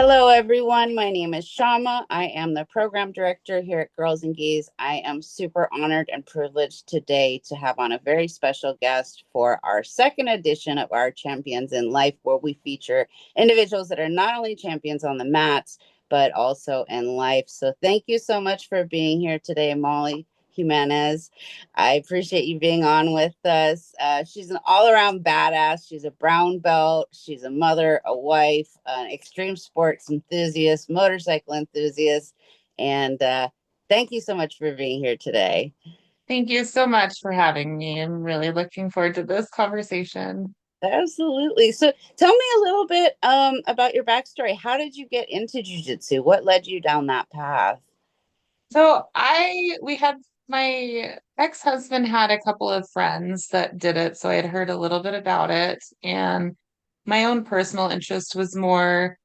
Hello, everyone. My name is Shama. I am the program director here at Girls and Geese. I am super honored and privileged today to have on a very special guest for our second edition of our Champions in Life, where we feature individuals that are not only champions on the mats, but also in life. So thank you so much for being here today, Molly Jimenez. I appreciate you being on with us. She's an all around badass. She's a brown belt. She's a mother, a wife, an extreme sports enthusiast, motorcycle enthusiast. And thank you so much for being here today. Thank you so much for having me. I'm really looking forward to this conversation. Absolutely. So tell me a little bit about your backstory. How did you get into jiu-jitsu? What led you down that path? We had my ex-husband had a couple of friends that did it, so I had heard a little bit about it. And my own personal interest was more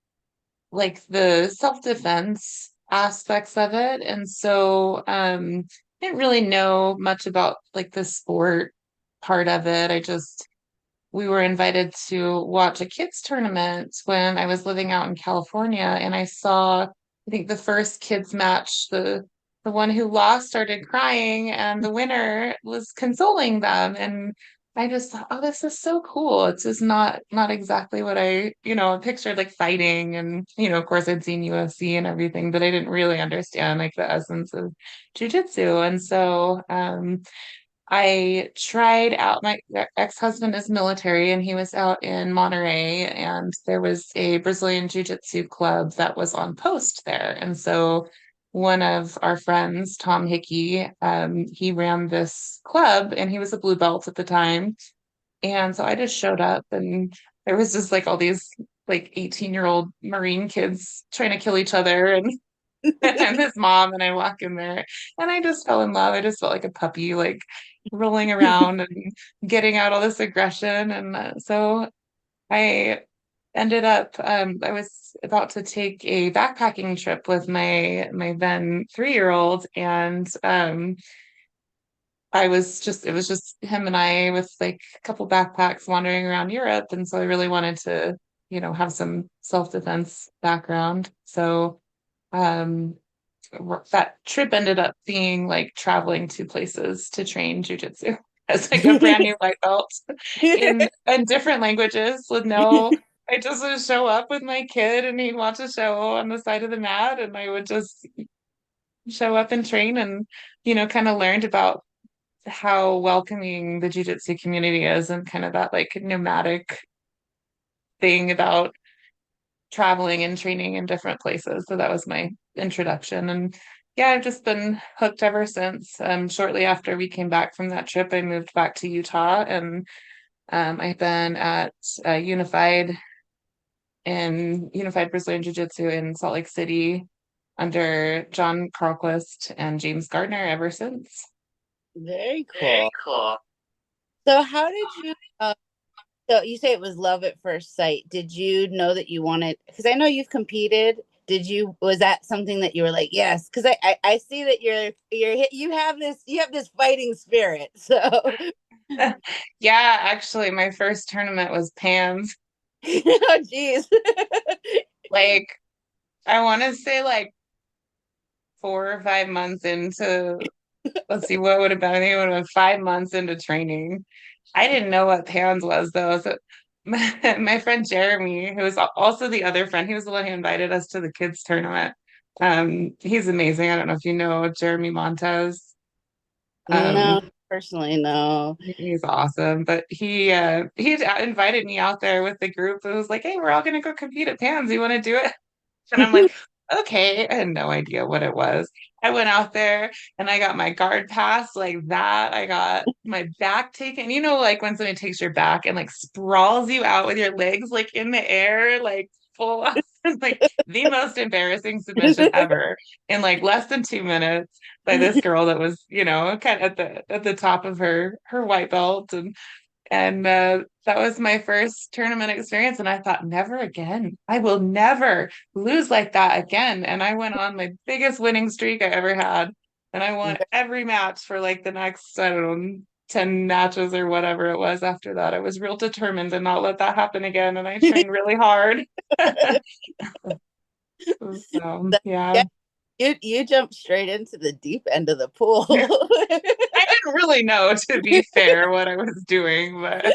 like the self-defense aspects of it. And so didn't really know much about like the sport part of it. We were invited to watch a kids tournament when I was living out in California, and I saw, I think the first kids match, the one who lost started crying, and the winner was consoling them, and I just thought, oh, this is so cool. It's just not exactly what I pictured like fighting, and of course I'd seen UFC and everything, but I didn't really understand like the essence of jujitsu, and so I tried out. My ex-husband is military and he was out in Monterey, and there was a Brazilian Jiu-Jitsu club that was on post there. And so one of our friends, Tom Hickey, he ran this club and he was a blue belt at the time. And so I just showed up, and there was just like all these like 18-year-old Marine kids trying to kill each other, and I'm his mom, and I walk in there and I just fell in love. I just felt like a puppy, like rolling around and getting out all this aggression. And so I ended up, I was about to take a backpacking trip with my then 3-year-old, and it was just him and I with like a couple backpacks wandering around Europe. And so I really wanted to, have some self-defense background. So, um, that trip ended up being like traveling to places to train jujitsu as like a brand new white belt in different languages with no. I just would show up with my kid and he'd watch a show on the side of the mat, and I would just show up and train, and kind of learned about how welcoming the jujitsu community is, and kind of that like nomadic thing about traveling and training in different places. So that was my introduction. And yeah, I've just been hooked ever since. Shortly after we came back from that trip, I moved back to Utah, and I've been at Unified Brazilian Jiu-Jitsu in Salt Lake City under John Carlquist and James Gardner ever since. Very Very cool. cool. So how did you so you say it was love at first sight. Did you know that you wanted, because I know you've competed. Was that something that you were like, yes? Because I see that you have this fighting spirit. So Yeah, actually, my first tournament was Pans. oh geez. Like, I want to say like 4 or 5 months into, let's see, what would have been? I think it would have been 5 months into training. I didn't know what PANS was though. So my friend Jeremy, who was also the other friend, he was the one who invited us to the kids tournament. He's amazing. I don't know if you know Jeremy Montez. No, Um, personally, no. he's awesome. But he invited me out there with the group. It was like, hey, we're all gonna go compete at PANS. You want to do it? And I'm like, okay. I had no idea what it was. I went out there and I got my guard pass like that. I got my back taken. Like when somebody takes your back and like sprawls you out with your legs like in the air, like full on, like the most embarrassing submission ever in like less than 2 minutes by this girl that was, kind of at the top of her white belt. And that was my first tournament experience. And I thought, never again. I will never lose like that again. And I went on my biggest winning streak I ever had. And I won every match for like the next, I don't know, 10 matches or whatever it was after that. I was real determined to not let that happen again. And I trained really hard. So, That- yeah. yeah, you jumped straight into the deep end of the pool. I didn't really know, to be fair, what I was doing, but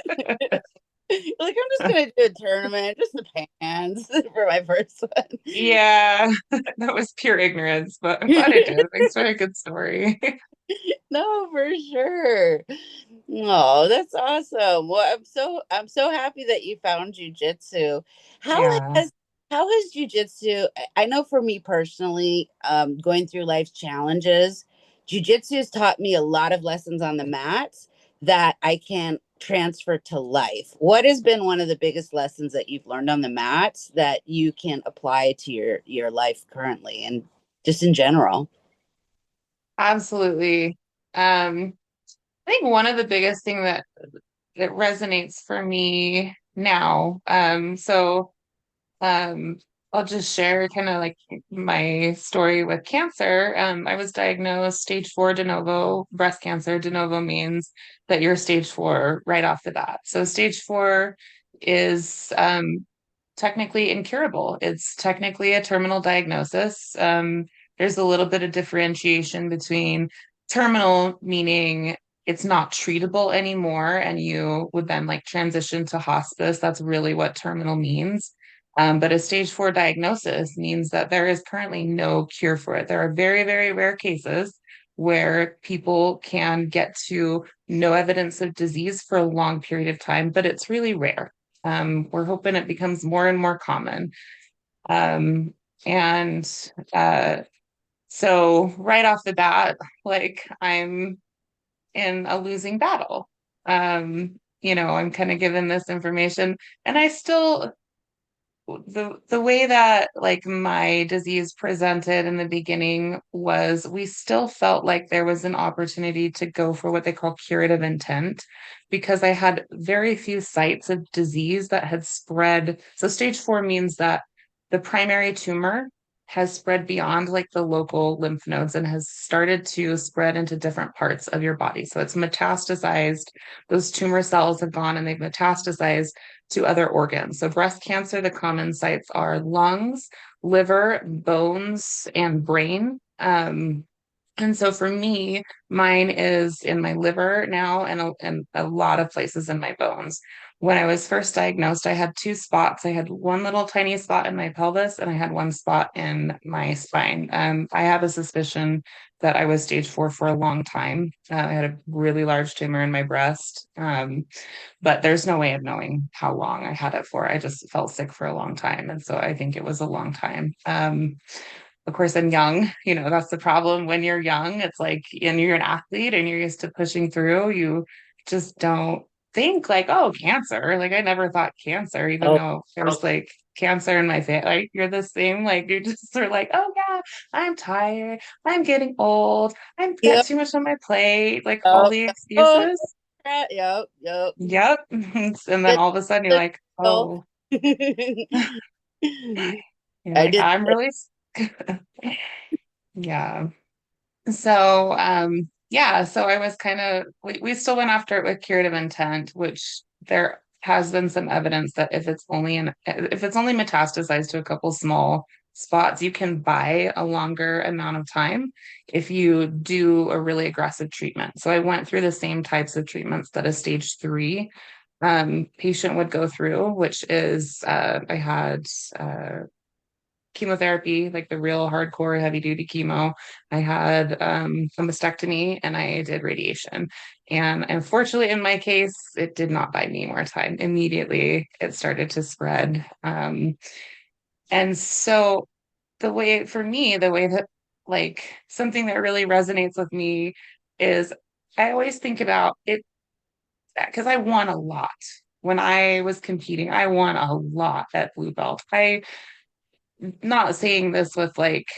Like, I'm just gonna do a tournament, just the pans for my first yeah, that was pure ignorance, but I'm glad I one. did. Thanks for a good story. No, for sure. Oh, that's awesome. Well, I'm so happy that you found jujitsu. How Yeah, has how has jujitsu? I know for me personally, going through life's challenges, jujitsu has taught me a lot of lessons on the mat that I can transfer to life. What has been one of the biggest lessons that you've learned on the mat that you can apply to your life currently and just in general? absolutely. I think one of the biggest thing that resonates for me now, Um, I'll just share kind of like my story with cancer. I was diagnosed stage 4 de novo breast cancer. De novo means that you're stage 4 right off the bat. So stage 4 is technically incurable. It's technically a terminal diagnosis. There's a little bit of differentiation between terminal, meaning it's not treatable anymore, and you would then like transition to hospice. That's really what terminal means. But a stage 4 diagnosis means that there is currently no cure for it. There are very, very rare cases where people can get to no evidence of disease for a long period of time, but it's really rare. We're hoping it becomes more and more common. Um, and so, right off the bat, like I'm in a losing battle. I'm kind of given this information, and I still the way that like my disease presented in the beginning was we still felt like there was an opportunity to go for what they call curative intent because I had very few sites of disease that had spread. So stage 4 means that the primary tumor has spread beyond like the local lymph nodes and has started to spread into different parts of your body. So it's metastasized. Those tumor cells have gone and they've metastasized to other organs. So, breast cancer, the common sites are lungs, liver, bones, and brain. And so for me, mine is in my liver now and a lot of places in my bones. When I was first diagnosed, I had two spots. I had one little tiny spot in my pelvis and I had one spot in my spine. I have a suspicion that I was stage 4 for a long time. I had a really large tumor in my breast. But there's no way of knowing how long I had it for. I just felt sick for a long time. And so I think it was a long time. Of course, I'm young. That's the problem when you're young. It's like, and you're an athlete and you're used to pushing through, you just don't think like, oh, cancer. Like, I never thought cancer, even Oh, though there's like cancer in my face. Like, you're the same. Like, you're just sort of like, oh, yeah, I'm tired. I'm getting old. I've got yep. too much on my plate. Like, all Oh, the oh, excuses. yep, yep. Yep. And then Did all of a sudden you're the like, needle. oh, you're I like, did. I'm really yeah. So yeah, so I was kind of we still went after it with curative intent, which there has been some evidence that if it's only metastasized to a couple small spots, you can buy a longer amount of time if you do a really aggressive treatment. So I went through the same types of treatments that a stage 3 patient would go through, which is I had chemotherapy, like the real hardcore heavy duty chemo. I had a mastectomy and I did radiation. And unfortunately, in my case, it did not buy me more time. Immediately, it started to spread. And so, the way that like something that really resonates with me is I always think about it because I won a lot. When I was competing, I won a lot at blue belt. I not saying this with like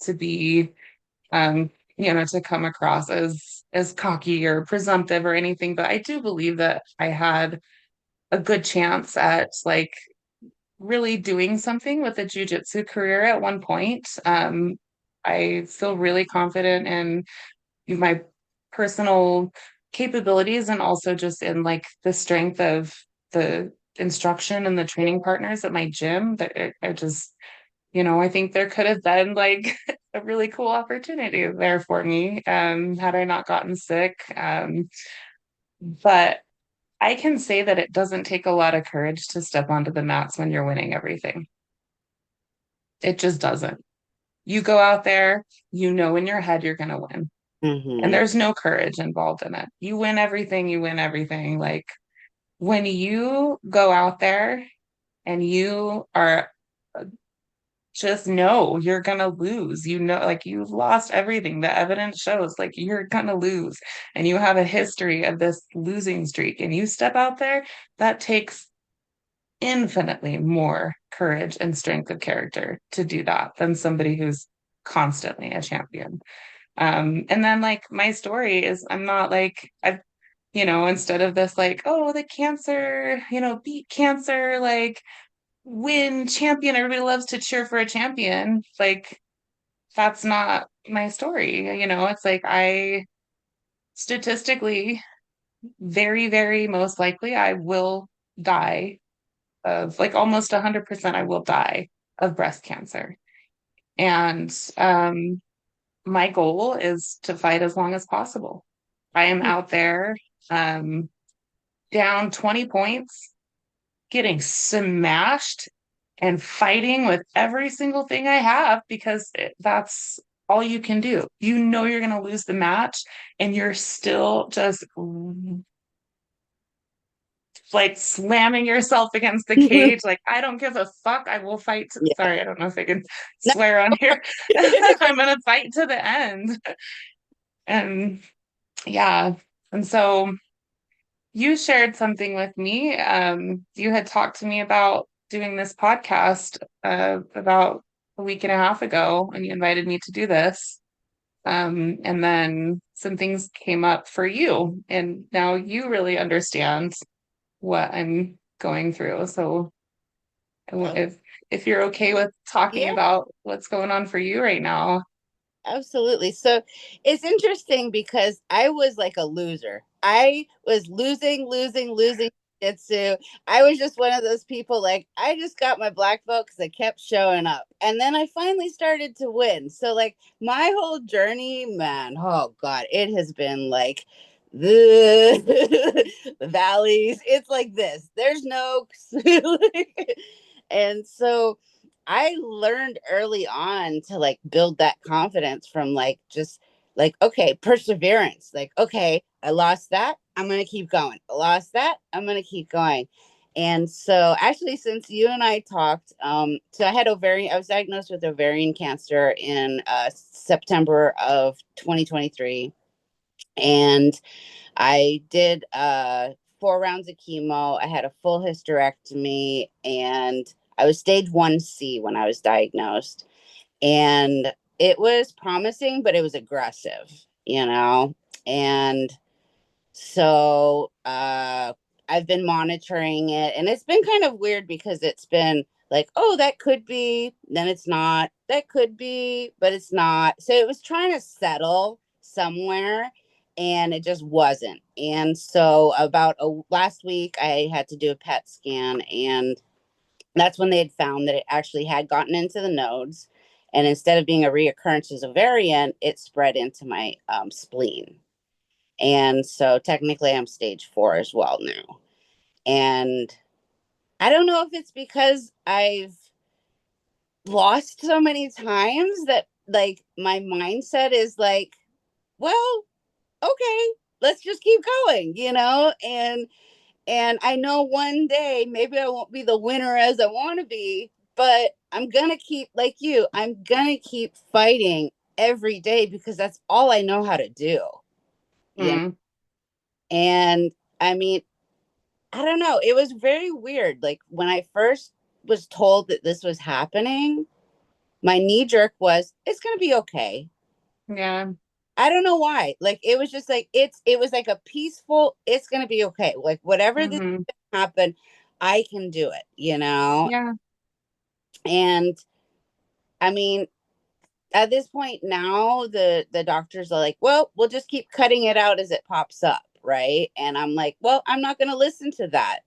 to be to come across as cocky or presumptive or anything, but I do believe that I had a good chance at like really doing something with a jujitsu career at one point. I feel really confident in my personal capabilities and also just in like the strength of the instruction and the training partners at my gym that I just I think there could have been like a really cool opportunity there for me, had I not gotten sick. But I can say that it doesn't take a lot of courage to step onto the mats when you're winning everything. It just doesn't. You go out there, in your head you're going to win. And Hmm. there's no courage involved in it. You win everything, you win everything. Like when you go out there and you are just know you're gonna lose. Like you've lost everything. The evidence shows like you're gonna lose. And you have a history of this losing streak. And you step out there, that takes infinitely more courage and strength of character to do that than somebody who's constantly a champion. And then like my story is I'm not like I've instead of this like, oh, the cancer, beat cancer, like win champion, everybody loves to cheer for a champion. Like that's not my story. It's like I statistically very, very most likely I will die of like almost 100% I will die of breast cancer. And my goal is to fight as long as possible. I am out there um, down 20 points, getting smashed and fighting with every single thing I have because that's all you can do. You're going to lose the match and you're still just like slamming yourself against the cage. Like, I don't give a fuck. I will fight. Yeah. Sorry, I don't know if I can No. swear on here. I'm going to fight to the end. And yeah. And so you shared something with me. You had talked to me about doing this podcast about a week and a half ago, and you invited me to do this. And then some things came up for you, and now you really understand what I'm going through. So Oh, if you're okay with talking yeah, about what's going on for you right now. absolutely. So it's interesting because I was like a loser. I was losing, losing, losing jitsu. I was just one of those people like I just got my black belt because I kept showing up. And then I finally started to win. So like my whole journey, man, oh God, it has been like the valleys. It's like this. There's no and so I learned early on to like build that confidence from like just like, okay, perseverance. Like, okay, I lost that. I'm going to keep going. I lost that. I'm going to keep going. And so actually, since you and I talked, so I was diagnosed with ovarian cancer in September of 2023. And I did 4 rounds of chemo. I had a full hysterectomy and I was stage 1C when I was diagnosed. And it was promising, but it was aggressive. And so I've been monitoring it and it's been kind of weird because it's been like, oh, that could be, then it's not, that could be, but it's not. So it was trying to settle somewhere and it just wasn't. And so last week I had to do a PET scan and that's when they had found that it actually had gotten into the nodes. And instead of being a reoccurrence as a variant, it spread into my spleen. And so technically I'm stage 4 as well now. And I don't know if it's because I've lost so many times that like my mindset is like, well, okay, let's just keep going. And I know one day maybe I won't be the winner as I want to be, but I'm going to keep like you, I'm going to keep fighting every day because that's all I know how to do. You know? Mm, And I mean, I don't know. It was very weird. Like when I first was told that this was happening, my knee jerk was, it's going to be okay. yeah. I don't know why. Like it was just like, it was like a peaceful, it's going to be okay. Like whatever this Hmm. happen, I can do it. Yeah. And I mean, at this point now, the doctors are like, well, we'll just keep cutting it out as it pops up. Right. And I'm like, well, I'm not going to listen to that.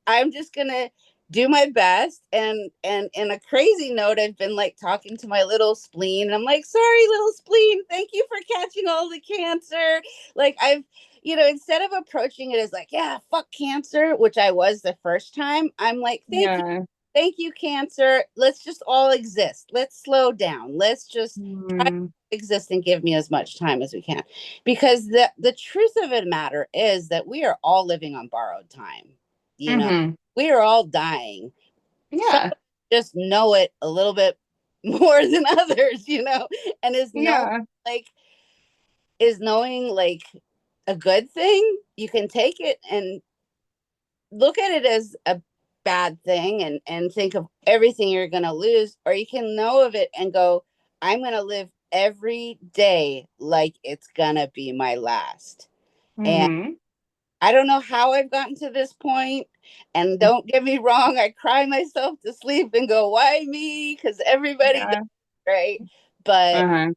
I'm just going to do my best. And in a crazy note, I've been like talking to my little spleen, and I'm like, sorry, little spleen, thank you for catching all the cancer. Like, I've, instead of approaching it as like, yeah, fuck cancer, which I was the first time, I'm like, Yeah. thank you, cancer. Let's just all exist. Let's slow down. Let's just try to Mm-hmm. exist and give me as much time as we can. Because the truth of the matter is that we are all living on borrowed time. You know, Mm-hmm. we are all dying. Some Yeah. of us just know it a little bit more than others, and Yeah. like is knowing like a good thing. You can take it and look at it as a bad thing and think of everything you're going to lose, or you can know of it and go, I'm going to live every day like it's going to be my last. And Mm-hmm. I don't know how I've gotten to this point, and don't get me wrong, I cry myself to sleep and go, why me, because everybody does, Yeah. right? But Uh-huh.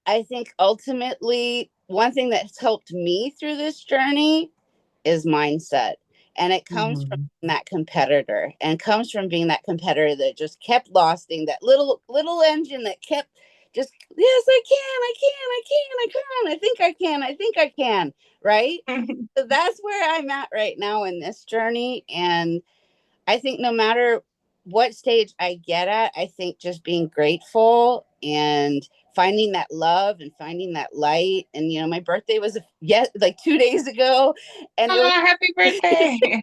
I think ultimately one thing that's helped me through this journey is mindset. And it comes from Mm-hmm. that competitor, and comes from being that competitor that just kept losing, that little engine that kept just, yes, I think I can, I think I can, right? So that's where I'm at right now in this journey. And I think no matter what stage I get at, I think just being grateful and finding that love and finding that light. And my birthday was yet like 2 days ago, and it was Oh, happy birthday.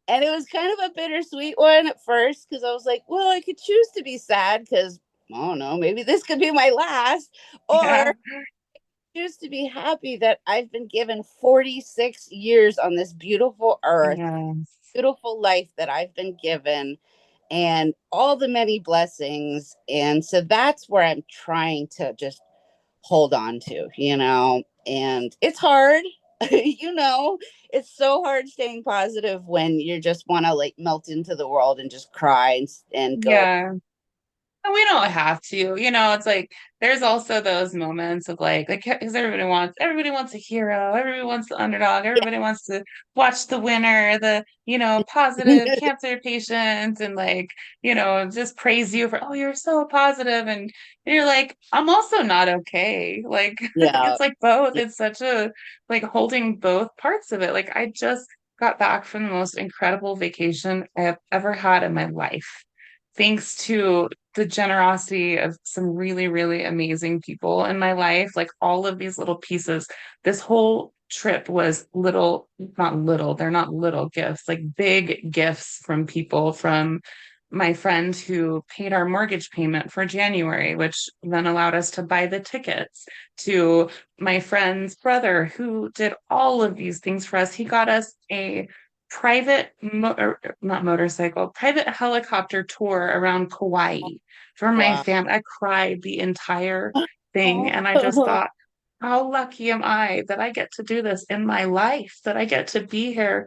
and it was kind of a bittersweet one at first, because I was like, well, I could choose to be sad because I don't know, maybe this could be my last, or Yeah. choose to be happy that I've been given 46 years on this beautiful earth, Yes. beautiful life that I've been given, and all the many blessings. And so that's where I'm trying to just hold on to, and it's hard. It's so hard staying positive when you just want to like melt into the world and just cry and go. Yeah. And we don't have to, it's like there's also those moments of like because everybody wants a hero, everybody wants the underdog, everybody wants to watch the winner, the positive cancer patient, and like just praise you for, oh, you're so positive, and you're like, I'm also not okay, like Yeah. it's like both. It's such a like holding both parts of it. Like I just got back from the most incredible vacation I have ever had in my life, thanks to the generosity of some really, really amazing people in my life. Like all of these little pieces, this whole trip was little, not little, they're not little gifts, like big gifts from people, from my friend who paid our mortgage payment for January, which then allowed us to buy the tickets, to my friend's brother who did all of these things for us. He got us a not motorcycle, private helicopter tour around Kauai for my Wow. family. I cried the entire thing. And I just thought, how lucky am I that I get to do this in my life, that I get to be here.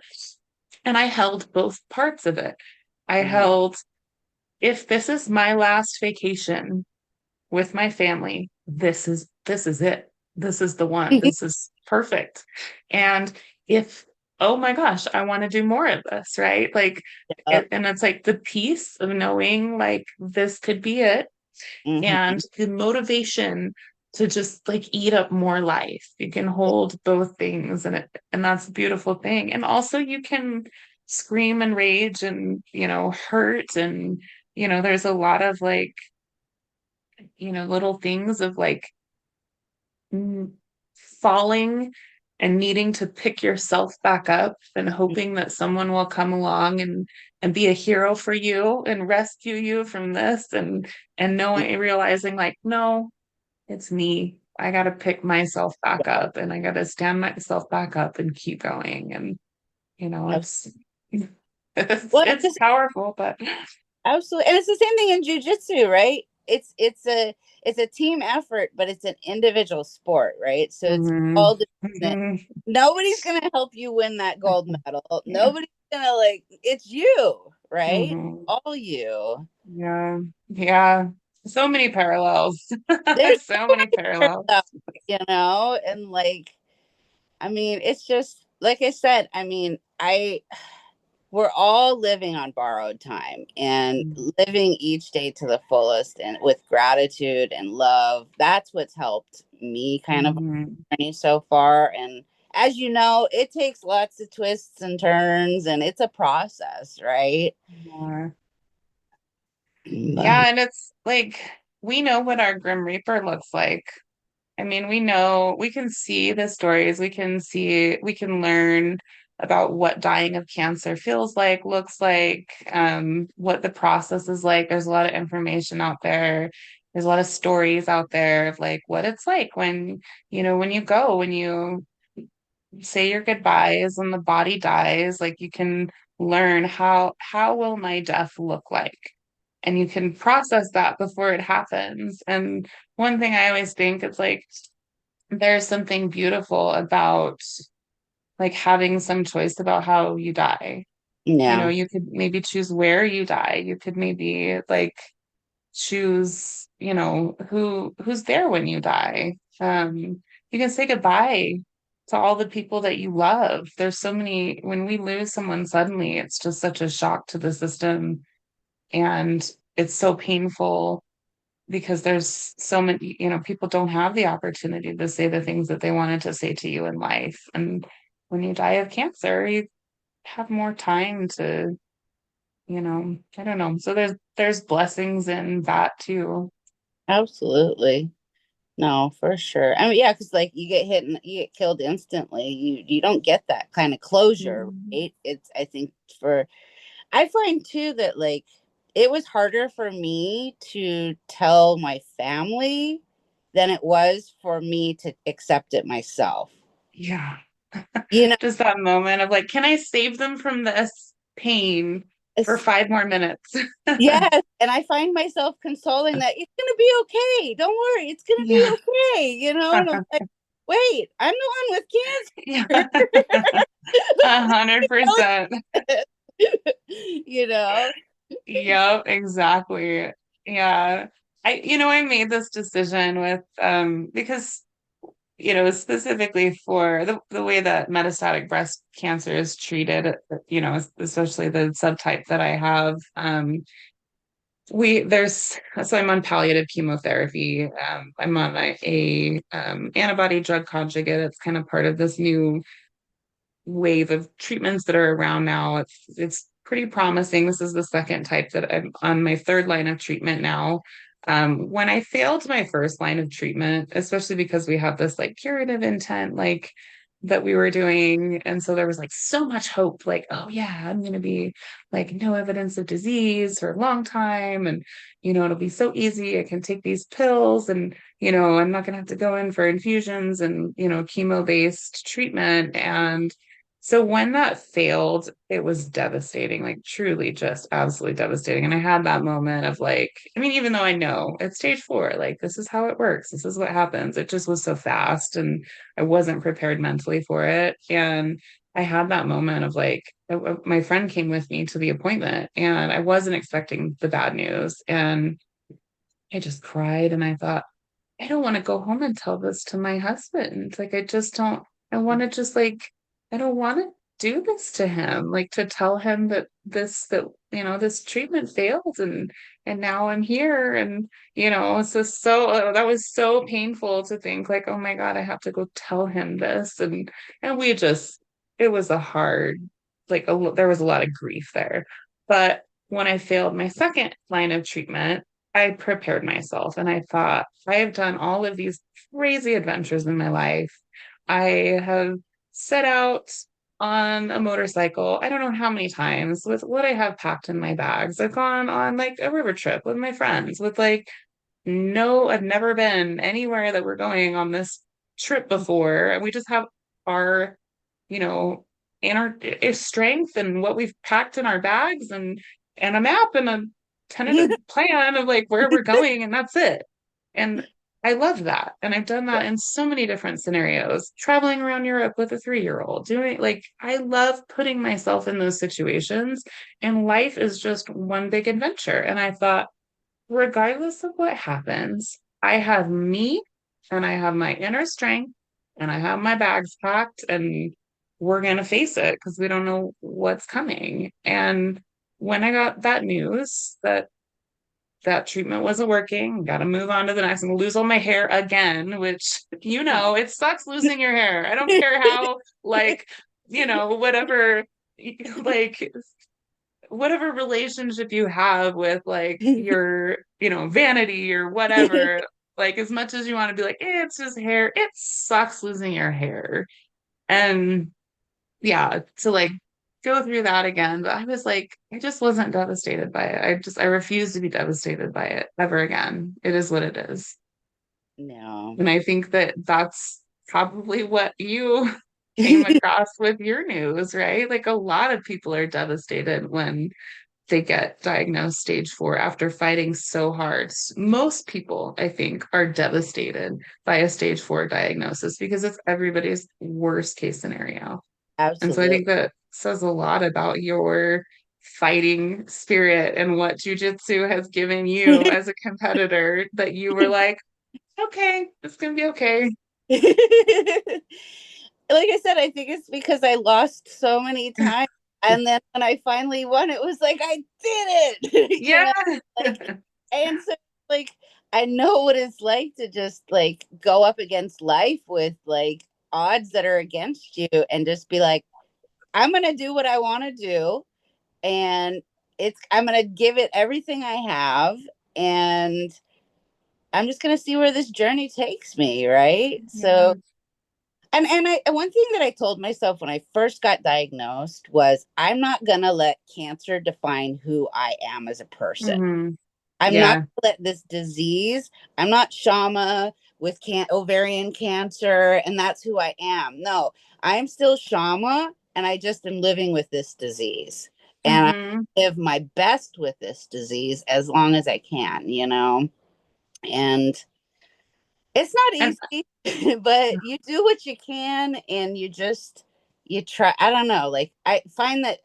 And I held both parts of it. I Mhm. held, if this is my last vacation with my family, this is it. This is the one. This is perfect. And if, oh my gosh, I want to do more of this, right? Like Yep. and it's like the peace of knowing like this could be it, Mhm. and the motivation to just like eat up more life. You can hold both things, and that's a beautiful thing. And also you can scream and rage and hurt, and there's a lot of like little things of like mm, falling and needing to pick yourself back up and hoping that someone will come along and be a hero for you and rescue you from this, and knowing, realizing like, no, it's me. I got to pick myself back up, and I got to stand myself back up and keep going. And Yep. it's it's Well, it's powerful, but absolutely. And it's the same thing in jujitsu, right? It's a team effort, but it's an individual sport, right? So it's Mhm. all dependent. Mhm. Nobody's gonna help you win that gold medal. Nobody's gonna like, it's you, right? Mhm. All you. Yeah, yeah. So many parallels. There's So many parallels. stuff, and like, I mean, it's just like I said, I mean, we're all living on borrowed time and living each day to the fullest and with gratitude and love. That's what's helped me kind of Mhm. journey so far. And as you know, it takes lots of twists and turns and it's a process, right? Yeah. But Yeah, and it's like we know what our Grim Reaper looks like. I mean, we know we can see the stories, we can learn about what dying of cancer feels like, looks like, what the process is like. There's a lot of information out there. There's a lot of stories out there of like what it's like when, when you go, when you say your goodbyes and the body dies, like you can learn how will my death look like? And you can process that before it happens. And one thing I always think it's like there's something beautiful about like having some choice about how you die. yeah, You could maybe choose where you die. You could maybe like choose, who's there when you die. You can say goodbye to all the people that you love. There's so many, when we lose someone suddenly, it's just such a shock to the system. And it's so painful because there's so many, people don't have the opportunity to say the things that they wanted to say to you in life. And when you die of cancer, you have more time to, I don't know. So there's blessings in that too. absolutely. No, for sure. I mean, yeah, because like you get hit and you get killed instantly. You don't get that kind of closure, Mhm. right? It's I think for I find too that like it was harder for me to tell my family than it was for me to accept it myself. Yeah. You know, Just that moment of like, can I save them from this pain for it's, 5 more minutes? yes, and I find myself consoling that it's gonna be okay. Don't worry, it's gonna be Yeah. okay. And I'm like, wait, I'm the one with Yeah. cancer. 100%. you know, Yep, exactly. Yeah. I made this decision with because specifically for the way that metastatic breast cancer is treated, especially the subtype that I have. So I'm on palliative chemotherapy. I'm on a antibody drug conjugate. It's kind of part of this new wave of treatments that are around now. It's pretty promising. This is the second type that I'm on my third line of treatment now. When I failed my first line of treatment, especially because we have this like curative intent, like that we were doing, and so there was like so much hope, like, oh yeah, I'm gonna be like no evidence of disease for a long time, and it'll be so easy. I can take these pills, and I'm not gonna have to go in for infusions and chemo-based treatment. And so when that failed, it was devastating, like truly just absolutely devastating. And I had that moment of like, I mean, even though I know it's stage 4, like this is how it works, this is what happens, it just was so fast and I wasn't prepared mentally for it. And I had that moment of like, my friend came with me to the appointment and I wasn't expecting the bad news. And I just cried and I thought, I don't want to go home and tell this to my husband. Like, I just don't, I want to just like, I don't want to do this to him. Like, to tell him this treatment failed and now I'm here. And, that was so painful to think like, oh my God, I have to go tell him this. And it was a hard, there was a lot of grief there. But when I failed my second line of treatment, I prepared myself and I thought, I have done all of these crazy adventures in my life. I have set out on a motorcycle, I don't know how many times, with what I have packed in my bags. I've gone on like a river trip with my friends, with like, no, I've never been anywhere that we're going on this trip before. And we just have our, you know, strength and what we've packed in our bags and a map and a tentative plan of like where we're going, and that's it. And I love that. And I've done that in so many different scenarios, traveling around Europe with a 3-year-old, doing like, I love putting myself in those situations. And life is just one big adventure. And I thought, regardless of what happens, I have me and I have my inner strength and I have my bags packed and we're going to face it because we don't know what's coming. And when I got that news that that treatment wasn't working, got to move on to the next and lose all my hair again, which, Oh. it sucks losing your hair. I don't care how, like, whatever, like, whatever relationship you have with like your, vanity or whatever, like as much as you want to be like, it's just hair, it sucks losing your hair. And yeah, to like go through that again. But I was like, I just wasn't devastated by it. I refuse to be devastated by it ever again. It is what it is. No. And I think that that's probably what you came across with your news, right? Like a lot of people are devastated when they get diagnosed stage 4 after fighting so hard. Most people, I think, are devastated by a stage 4 diagnosis because it's everybody's worst case scenario. And so I Absolutely. think that says a lot about your fighting spirit and what jujitsu has given you as a competitor that you were like, okay, it's going to be okay. Like I said, I think it's because I lost so many times. And then when I finally won, it was like I did it. Yeah. Like, and so like I know what it's like to just like go up against life with like odds that are against you and just be like, I'm gonna do what I want to do, and I'm gonna give it everything I have, and I'm just gonna see where this journey takes me, right? So, Yeah. and one thing that I told myself when I first got diagnosed was I'm not gonna let cancer define who I am as a person. Hmm. I'm not Yeah. gonna let this disease. I'm not Shama with ovarian cancer, and that's who I am. No, I'm still Shama, and I just am living with this disease, and I Hmm. live my best with this disease as long as I can, and it's not And easy, but you do what you can and you try. I don't know. Like I find that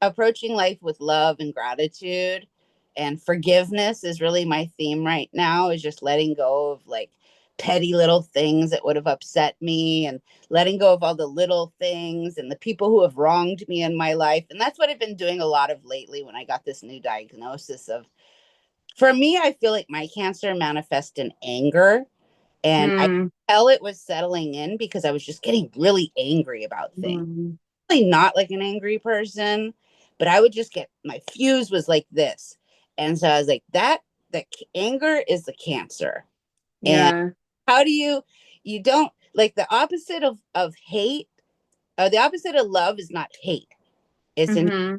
approaching life with love and gratitude and forgiveness is really my theme right now, is just letting go of like petty little things that would have upset me, and letting go of all the little things and the people who have wronged me in my life. And that's what I've been doing a lot of lately when I got this new diagnosis of, for me, I feel like my cancer manifests in anger, and I mm, tell it was settling in because I was just getting really angry about things. mm, Really not like an angry person, but I would just get, my fuse was like this. And so I was like, that anger is the cancer. And yeah. how do you don't like the opposite of hate, or the opposite of love is not hate. It's in, Hmm.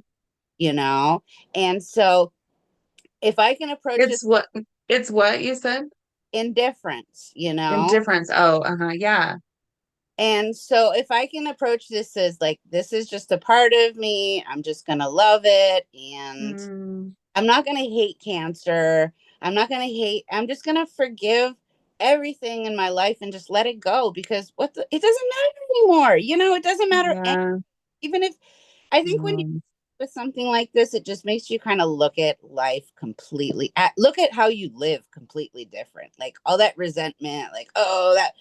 you know, and so if I can approach it, It's what you said? indifference, Indifference. Oh, uh-huh. Yeah. And so if I can approach this as like, this is just a part of me, I'm just going to love it. And Mm, I'm not going to hate cancer. I'm just going to forgive everything in my life and just let it go, because it doesn't matter anymore. It doesn't matter. yeah. Even if, I think when you Um, with something like this, it just makes you kind of look at life completely, look at how you live completely different. Like all that resentment, like, oh, that,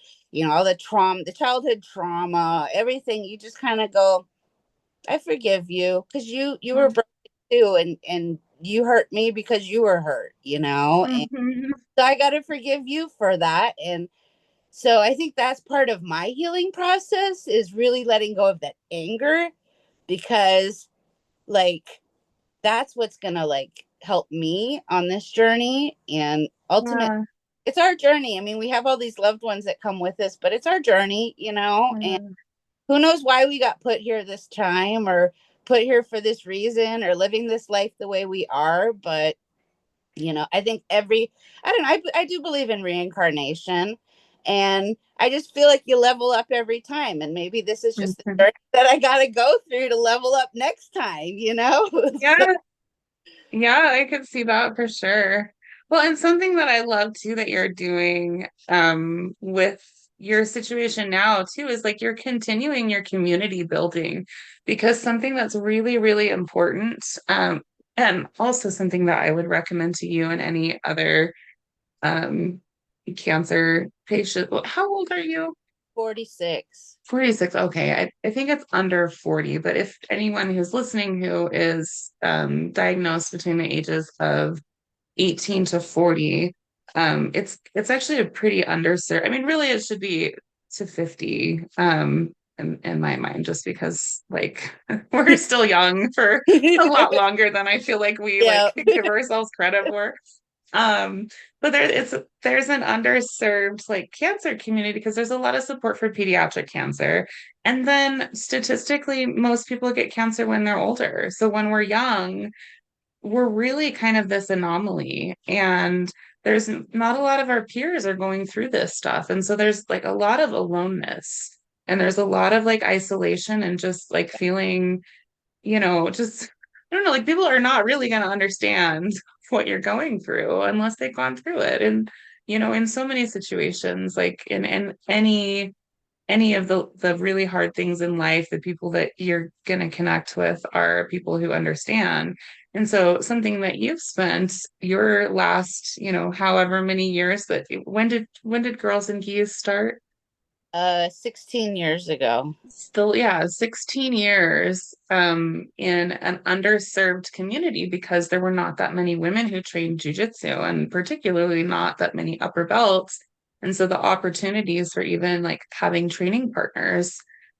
all the trauma, the childhood trauma, everything, you just kind of go, I forgive you, because you were broken too, and you hurt me because you were hurt, and mhm. so I got to forgive you for that. And so I think that's part of my healing process, is really letting go of that anger, because like that's what's gonna like help me on this journey. And ultimately, Yeah. it's our journey. I mean, we have all these loved ones that come with us, but it's our journey, and Yeah. who knows why we got put here this time, or put here for this reason, or living this life the way we are. But I think I don't know, I do believe in reincarnation, and I just feel like you level up every time, and maybe this is just the Mhm. journey that I got to go through to level up next time, So, Yeah. Yeah, I could see that for sure. Well, and something that I love too that you're doing with your situation now too is like you're continuing your community building, because something that's really, really important, and also something that I would recommend to you and any other um cancer patient. How old are you? 46. 46. Okay. I think it's under 40, but if anyone who's listening who is diagnosed between the ages of 18 to 40, it's actually a pretty underserved. I mean, really it should be to 50, in my mind, just because like we're still young for a lot longer than I feel like we like Yeah. give ourselves credit for. Um, but there's an underserved like cancer community because there's a lot of support for pediatric cancer. And then statistically, most people get cancer when they're older. So when we're young, we're really kind of this anomaly. And there's not a lot of our peers are going through this stuff. And so there's like a lot of aloneness and there's a lot of like isolation and just like feeling, just I don't know, like people are not really going to understand what you're going through unless they've gone through it. And, in so many situations, like in any of the really hard things in life, the people that you're going to connect with are people who understand. And so something that you've spent your last, however many years, but when did Girls and Geese start? 16 years ago. Still, yeah, 16 years in an underserved community because there were not that many women who trained jiu-jitsu and particularly not that many upper belts. And so the opportunities for even like having training partners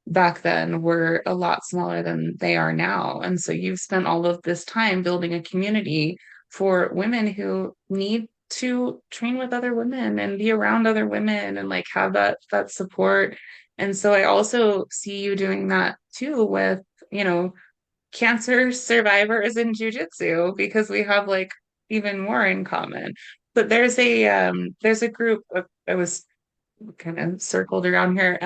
back then were a lot smaller than they are now. And so you've spent all of this time building a community for women who need to train with other women and be around other women and like have that support. And so I also see you doing that too with, cancer survivors in jujitsu because we have like even more in common. But there's a group of, I was kind of circled around here.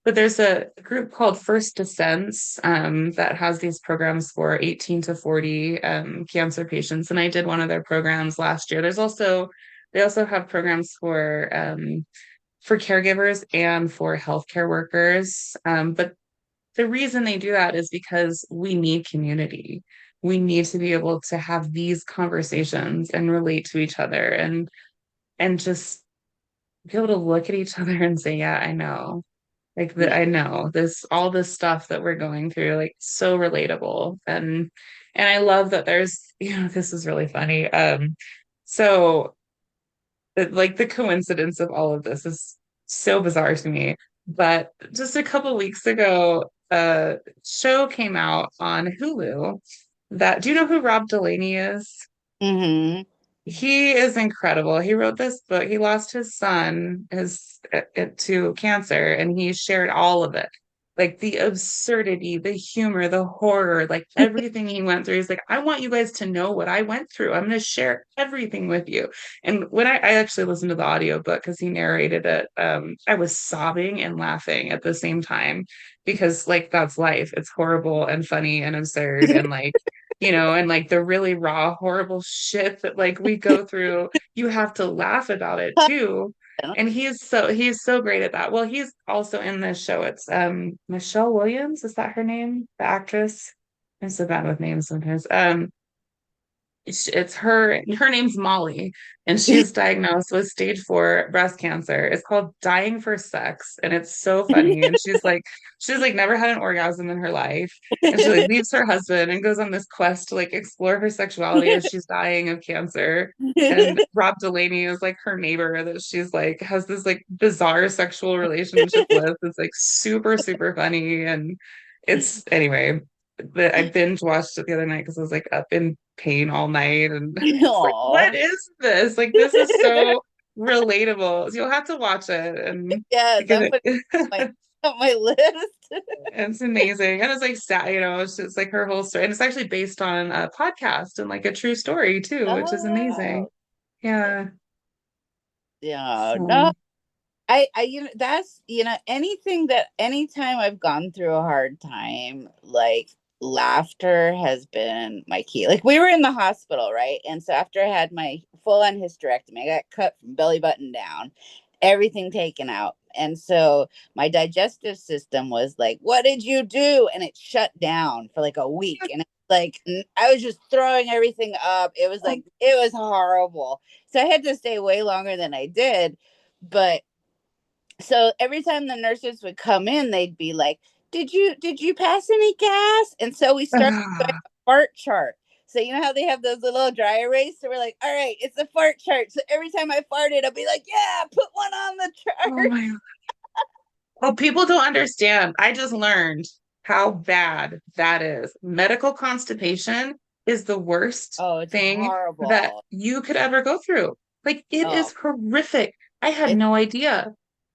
But there's a group called First Descents that has these programs for 18 to 40 cancer patients. And I did one of their programs last year. They also have programs for caregivers and for healthcare workers. But the reason they do that is because we need community. We need to be able to have these conversations and relate to each other and just be able to look at each other and say, yeah, I know. Like Yeah. I know this all this stuff that we're going through, like so relatable. And I love that there's, this is really funny. So like the coincidence of all of this is so bizarre to me. But just a couple weeks ago, a show came out on Hulu that, do you know who Rob Delaney is? Hmm. He is incredible. He wrote this book. He lost his son to cancer, and he shared all of it. Like the absurdity, the humor, the horror, like everything he went through. He's like, I want you guys to know what I went through. I'm going to share everything with you. And when I actually listened to the audiobook because he narrated it, I was sobbing and laughing at the same time because like that's life. It's horrible and funny and absurd and like and like the really raw, horrible shit that like we go through, you have to laugh about it too. And he's so great at that. Well, he's also in this show. It's Michelle Williams, is that her name? The actress? I'm so bad with names sometimes. It's her name's Molly, and she's diagnosed with stage 4 breast cancer. It's called Dying for Sex, and it's so funny. And she's like never had an orgasm in her life, and she like leaves her husband and goes on this quest to like explore her sexuality as she's dying of cancer. And Rob Delaney is like her neighbor that she's like has this like bizarre sexual relationship with. It's like super, super funny. And it's anyway, I binge watched it the other night because I was like up in pain all night and it's like, Aw. what is this? Like this is so relatable. So you'll have to watch it and Yes, because I'm putting my on my list. it's amazing. And it's like sad, it's just like her whole story. And it's actually based on a podcast and like a true story too, which is Oh, amazing. yeah. Yeah. Yeah. No, So that's, anything that anytime I've gone through a hard time, like laughter has been my key. Like we were in the hospital, right? And so after I had my full on hysterectomy, I got cut from belly button down, everything taken out. And so my digestive system was like, what did you do? And it shut down for like a week. And like I was just throwing everything up. It was like it was horrible. So I had to stay way longer than I did. But So every time the nurses would come in, they'd be like, did you pass any gas? And so we started doing Ah, a fart chart. So you know how they have those little dry erase? So we're like, all right, it's a fart chart. So every time I farted, I'll be like, yeah, put one on the oh chart. my. Oh, people don't understand. I just learned how bad that is. Medical constipation is the worst Oh, it's thing that horrible. you could ever go through. Like, it Oh, is horrific. I had it's no idea.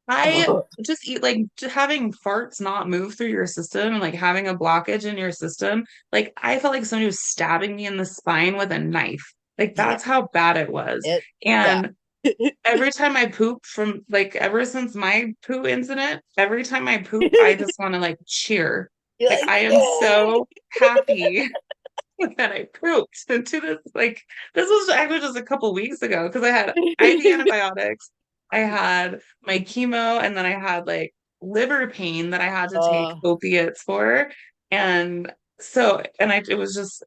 I oh, just eat like having farts not move through your system and like having a blockage in your system. Like, I felt like somebody was stabbing me in the spine with a knife. Like, yeah, that's how bad it was. yeah. And every time I poop from like ever since my poo incident, every time I poop, I just want to like cheer. You're Like like, I am yay! so happy that I pooped into this. Like this was actually just a couple weeks ago because I had IV antibiotics, I had my chemo, and then I had like liver pain that I had to take Oh. opiates for. And so, and it was just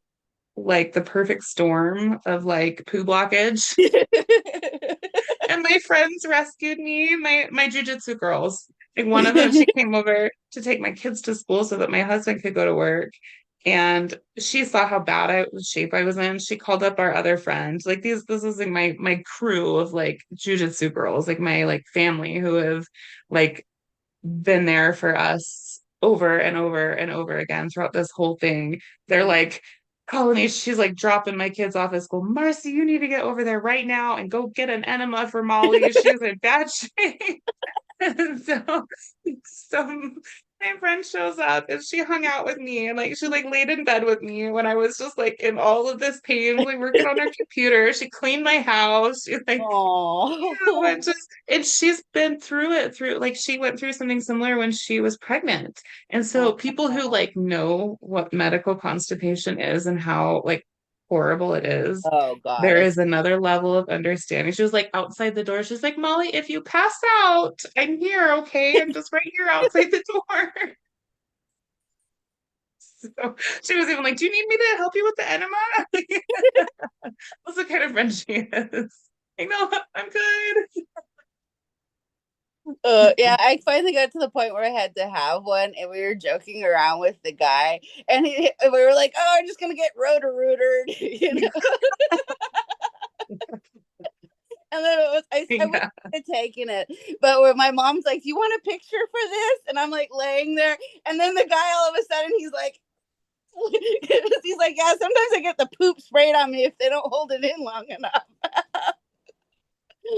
like the perfect storm of like poo blockage. And my friends rescued me, my jiu-jitsu girls. Like one of them, she came over to take my kids to school so that my husband could go to work. And she saw how bad shape I was in. She called up our other friends. Like this is like my crew of like jiu-jitsu girls, like my like family who have like been there for us over and over and over again throughout this whole thing. They're like, Colony, she's like dropping my kids off at school. Marcy, you need to get over there right now and go get an enema for Molly. She's in bad shape. And so my friend shows up and she hung out with me and like she like laid in bed with me when I was just like in all of this pain, like working on her computer. She cleaned my house. She like yeah, Oh. and just and she's been through it through like she went through something similar when she was pregnant. And so people who Oh. like know what medical constipation is and how like horrible it is, Oh God, there it's is another level of understanding. She was like outside the door. She's like, Molly, if you pass out, I'm here, okay? I'm just right here outside the door. So she was even like, do you need me to help you with the enema? That's the kind of friend she is. Like, no, I'm good. yeah, I finally got to the point where I had to have one, and we were joking around with the guy, and we were like, "Oh, I'm just gonna get rotor rootered," you know. And then I was Yeah. taking it, but where my mom's like, "Do you want a picture for this?" And I'm like laying there, and then the guy all of a sudden he's like, he's like, "Yeah, sometimes I get the poop sprayed on me if they don't hold it in long enough."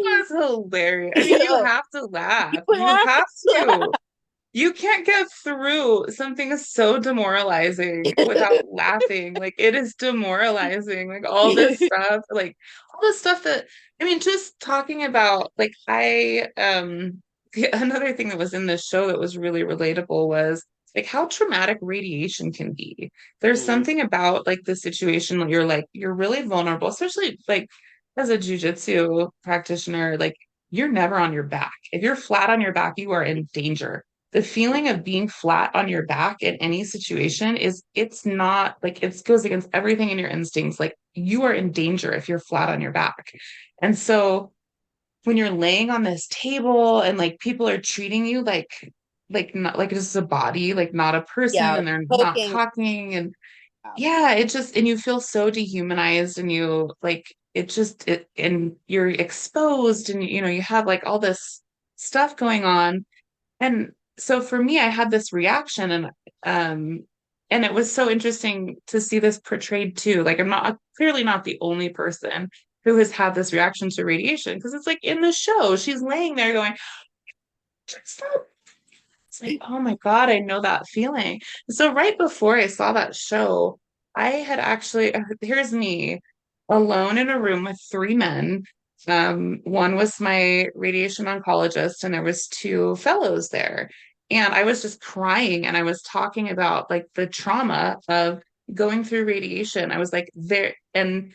That's hilarious. I mean, you You have to laugh. You have have to. to. You can't get through something so demoralizing without laughing. Like it is demoralizing. Like all this stuff, like all the stuff that I mean, just talking about like another thing that was in this show that was really relatable was like how traumatic radiation can be. There's Mm, something about like the situation that you're really vulnerable, especially like as a jujitsu practitioner, like you're never on your back. If you're flat on your back, you are in danger. The feeling of being flat on your back in any situation is it's not like it goes against everything in your instincts. Like you are in danger if you're flat on your back. And so when you're laying on this table and like people are treating you like not like just a body, like not a person, yeah, and they're not poking. talking, and yeah, it just and you feel so dehumanized and you like it and you're exposed and you know you have like all this stuff going on. And so for me, I had this reaction um and it was so interesting to see this portrayed too. Like I'm clearly not the only person who has had this reaction to radiation because it's like in the show, she's laying there going, stop. It's like, oh my God, I know that feeling. So right before I saw that show, I had actually here's me alone in a room with three men. One was my radiation oncologist, and there was two fellows there. And I was just crying and I was talking about like the trauma of going through radiation. I was like there and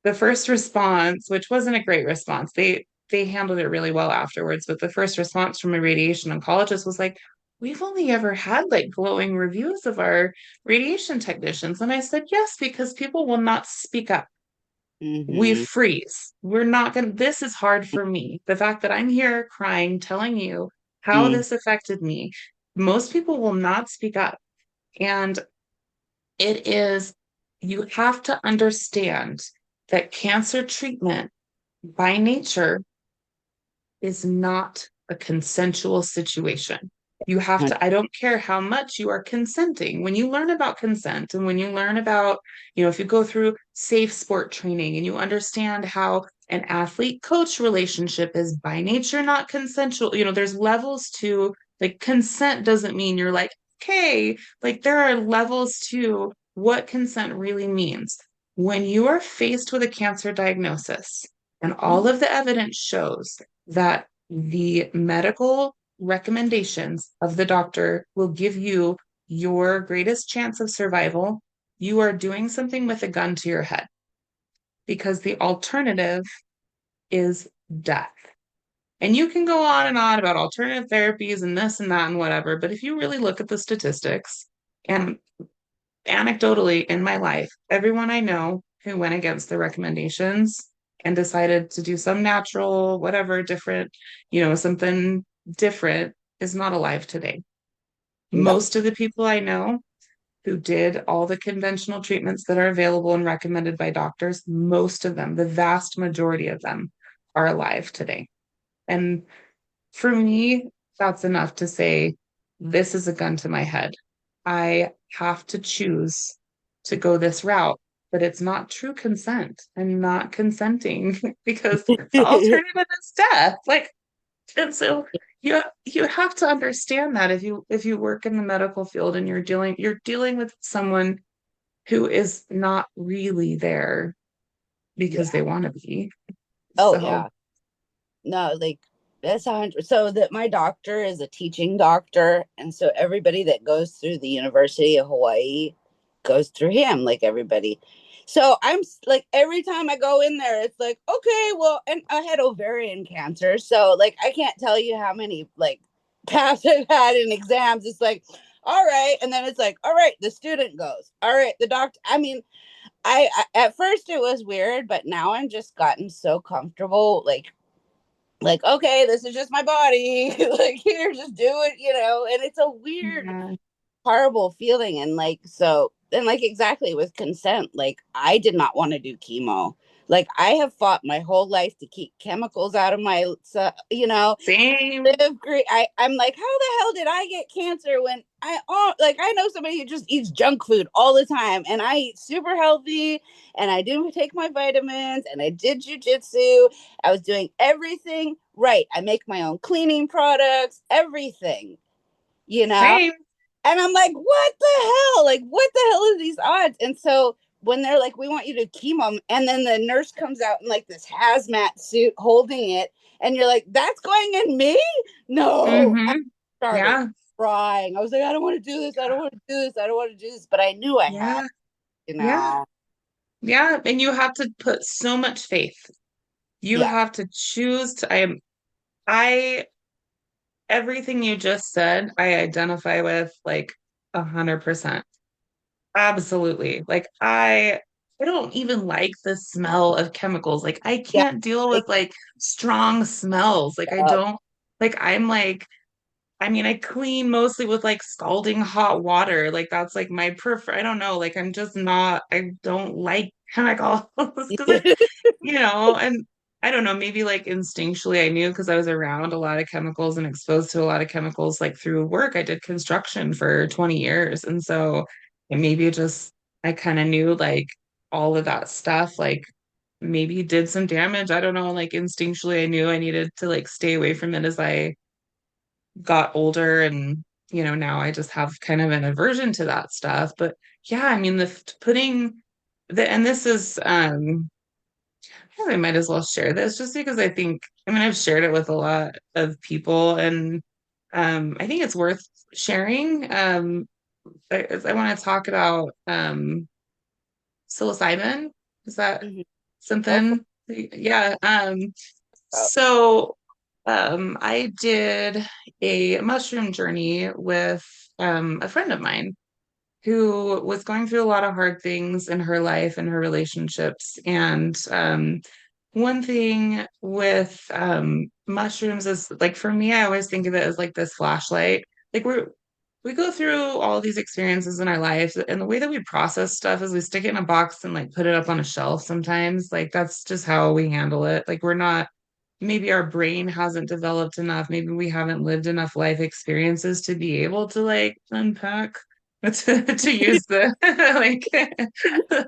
the first response, which wasn't a great response, they handled it really well afterwards, but the first response from a radiation oncologist was like, we've only ever had like glowing reviews of our radiation technicians. And I said, yes, because people will not speak up. We Mm-hmm. freeze. We're not going to, this is hard for me. The fact that I'm here crying, telling you how Mm. this affected me. Most people will not speak up. And it is, you have to understand that cancer treatment by nature is not a consensual situation. You have to, I don't care how much you are consenting. When you learn about consent and when you learn about, if you go through safe sport training and you understand how an athlete coach relationship is by nature not consensual, there's levels to like consent doesn't mean you're like, okay, like there are levels to what consent really means. When you are faced with a cancer diagnosis and all of the evidence shows that the medical recommendations of the doctor will give you your greatest chance of survival, you are doing something with a gun to your head because the alternative is death. And you can go on and on about alternative therapies and this and that and whatever, but if you really look at the statistics, and anecdotally in my life, everyone I know who went against the recommendations and decided to do some natural, whatever, different, something different is not alive today. No. Most of the people I know who did all the conventional treatments that are available and recommended by doctors, most of them, the vast majority of them, are alive today. And for me, that's enough to say, this is a gun to my head. I have to choose to go this route, but it's not true consent. I'm not consenting because the alternative is death. Like, and so you have to understand that if you work in the medical field and you're dealing with someone who is not really there because Yeah. they want to be. Oh So, yeah. No, like that's 100. So that my doctor is a teaching doctor, and so everybody that goes through the University of Hawaii goes through him, like everybody. So like every time I go in there, it's like, okay, well, and I had ovarian cancer, so like I can't tell you how many like pass I've had in exams. It's like, all right, and then it's like, all right, the student goes, all right, the doctor. I mean, I at first it was weird, but now I'm just gotten so comfortable, like okay, this is just my body. Like here, just do it, and it's a weird, yeah, horrible feeling. And like, so, and like exactly with consent, like I did not want to do chemo. Like I have fought my whole life to keep chemicals out of my, same. live great. I'm like, how the hell did I get cancer when I know somebody who just eats junk food all the time, and I eat super healthy, and I didn't take my vitamins, and I did jujitsu. I was doing everything right. I make my own cleaning products, everything, you know. Same. And I'm like, what the hell? Like, what the hell are these odds? And so when they're like, we want you to chemo, and then the nurse comes out in like this hazmat suit holding it, and you're like, that's going in me? No. I Mm-hmm. started Yeah. crying. I was like, I don't want to do this. I don't want to do this. I don't want to do this. But I knew I had, Yeah. you Yeah. know. Yeah. And you have to put so much faith. You Yeah. have to choose to, I, everything you just said, I identify with like 100%. Absolutely. Like I don't even like the smell of chemicals. Like I Yeah. can't deal Like, with like strong smells. Like I don't like I'm like I mean I clean mostly with like scalding hot water. Like that's like my prefer I don't know, like I'm just not I don't like chemicals because and I don't know, maybe like instinctually I knew because I was around a lot of chemicals and exposed to a lot of chemicals like through work. I did construction for 20 years. And so and maybe it just I kind of knew like all of that stuff, like maybe did some damage. I don't know, like instinctually I knew I needed to like stay away from it as I got older and now I just have kind of an aversion to that stuff. But yeah, I mean the putting the and this is I might as well share this just because I've shared it with a lot of people and I think it's worth sharing. I want to talk about psilocybin. Is that mhm. Go for something? Yeah. it. So I did a mushroom journey with a friend of mine who was going through a lot of hard things in her life and her relationships. And one thing with mushrooms is like for me, I always think of it as like this flashlight. Like we go through all these experiences in our lives, and the way that we process stuff is we stick it in a box and like put it up on a shelf sometimes. Like that's just how we handle it. Like we're not, maybe our brain hasn't developed enough, maybe we haven't lived enough life experiences to be able to like unpack to use the like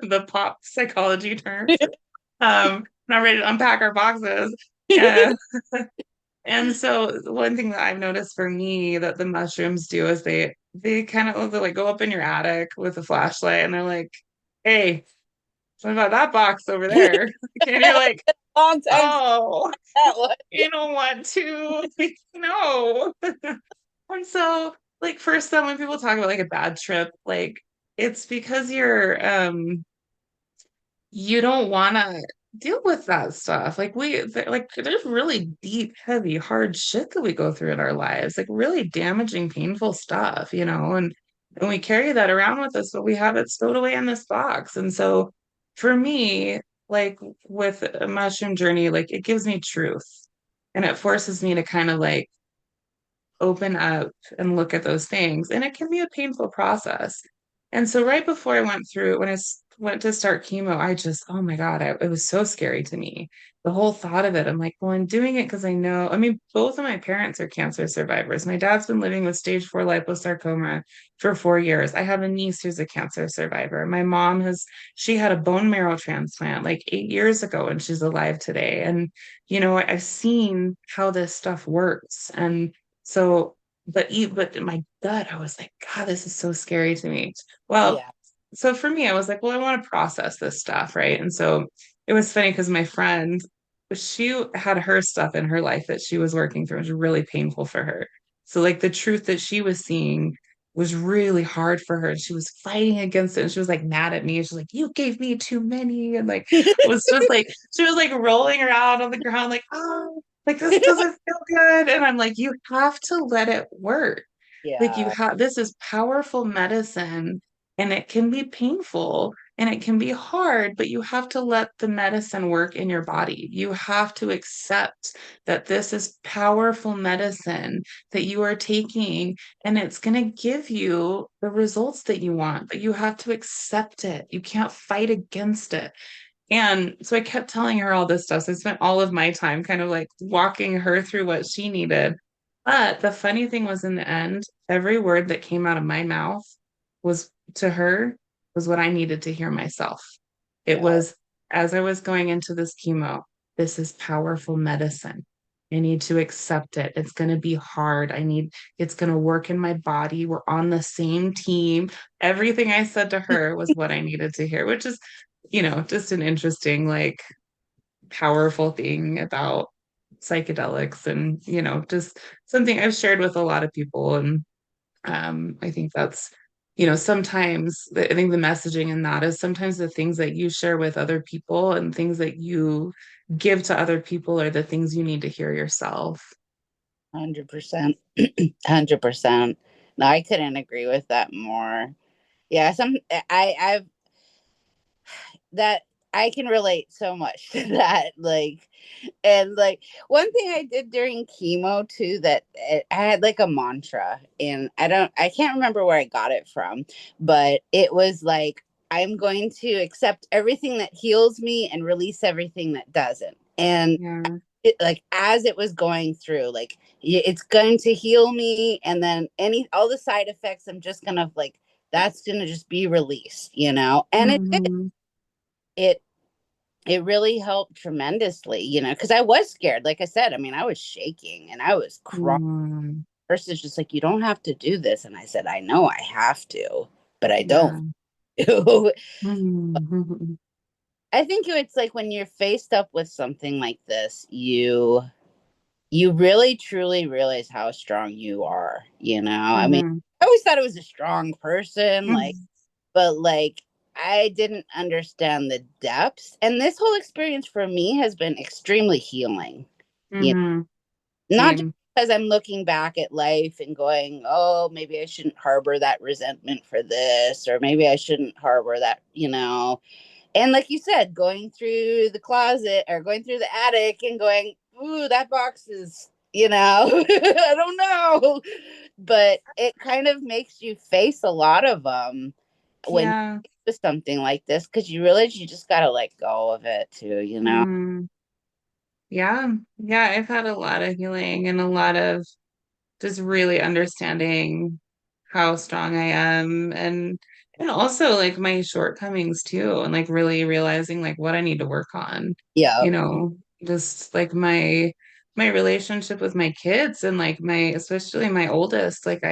the pop psychology terms. Not ready to unpack our boxes. Uh, and so one thing that I've noticed for me that the mushrooms do is they kind of like go up in your attic with a flashlight and they're like, "Hey, what about that box over there?" And you're like, Long time since "Oh, that one. you don't want to." No. And so like for some, when people talk about like a bad trip, like it's because you don't want to deal with that stuff. Like like there's really deep, heavy, hard shit that we go through in our lives, like really damaging, painful stuff, and we carry that around with us, but we have it stowed away in this box. And so for me, like with a mushroom journey, like it gives me truth and it forces me to kind of like open up and look at those things. And it can be a painful process. And so right before I went through, when went to start chemo, I just, oh my God, it was so scary to me. The whole thought of it, I'm like, well, I'm doing it because I know, I mean, both of my parents are cancer survivors. My dad's been living with stage 4 liposarcoma for 4 years. I have a niece who's a cancer survivor. My mom she had a bone marrow transplant like 8 years ago and she's alive today. And, I've seen how this stuff works. And so, but in my gut, I was like, God, this is so scary to me. Well, Yeah. so for me, I was like, well, I want to process this stuff, right? And so it was funny because my friend, she had her stuff in her life that she was working through. It was really painful for her. So like the truth that she was seeing was really hard for her. She was fighting against it and she was like mad at me. She's like, you gave me too many. And like was just like she was like rolling around on the ground, like, oh, like this doesn't feel good. And I'm like, you have to let it work. Like Yeah. this is powerful medicine and it can be painful and it can be hard, but you have to let the medicine work in your body. You have to accept that this is powerful medicine that you are taking and it's going to give you the results that you want, but you have to accept it. You can't fight against it. And so I kept telling her all this stuff. So I spent all of my time kind of like walking her through what she needed. But the funny thing was, in the end, every word that came out of my mouth was to her was what I needed to hear myself. It Yeah. was as I was going into this chemo, this is powerful medicine. I need to accept it. It's going to be hard. It's going to work in my body. We're on the same team. Everything I said to her was what I needed to hear, which is just an interesting, like, powerful thing about psychedelics and, just something I've shared with a lot of people. And I think that's, sometimes I think the messaging in that is sometimes the things that you share with other people and things that you give to other people are the things you need to hear yourself. 100%. 100%. No, I couldn't agree with that more. Yeah, I've that I can relate so much to that. Like, and like one thing I did during chemo too, that I had like a mantra, and I can't remember where I got it from, but it was like, I'm going to accept everything that heals me and release everything that doesn't. And Yeah. like as it was going through, like it's going to heal me, and then all the side effects, I'm just gonna like that's gonna just be released. And Hmm. it it really helped tremendously, because I was scared. Like I said, I mean, I was shaking and I was crying. Mm. First, it's just like, you don't have to do this. And I said, I know I have to, but I don't Yeah. do. Mhm. I think it's like when you're faced up with something like this, you really truly realize how strong you are. I mean, Mhm. I always thought I was a strong person, like, Mhm. but like I didn't understand the depths. And this whole experience for me has been extremely healing. You Mhm. Not just Same. because I'm looking back at life and going, oh, maybe I shouldn't harbor that resentment for this, or maybe I shouldn't harbor that. And like you said, going through the closet or going through the attic and going, ooh, that box is, I don't know. But it kind of makes you face a lot of them when Yeah. with something like this because you realize you just got to let go of it too. Mm, yeah. Yeah. I've had a lot of healing and a lot of just really understanding how strong I am and also like my shortcomings too and like really realizing like what I need to work on. Yeah. You know, just like my relationship with my kids and like my especially my oldest like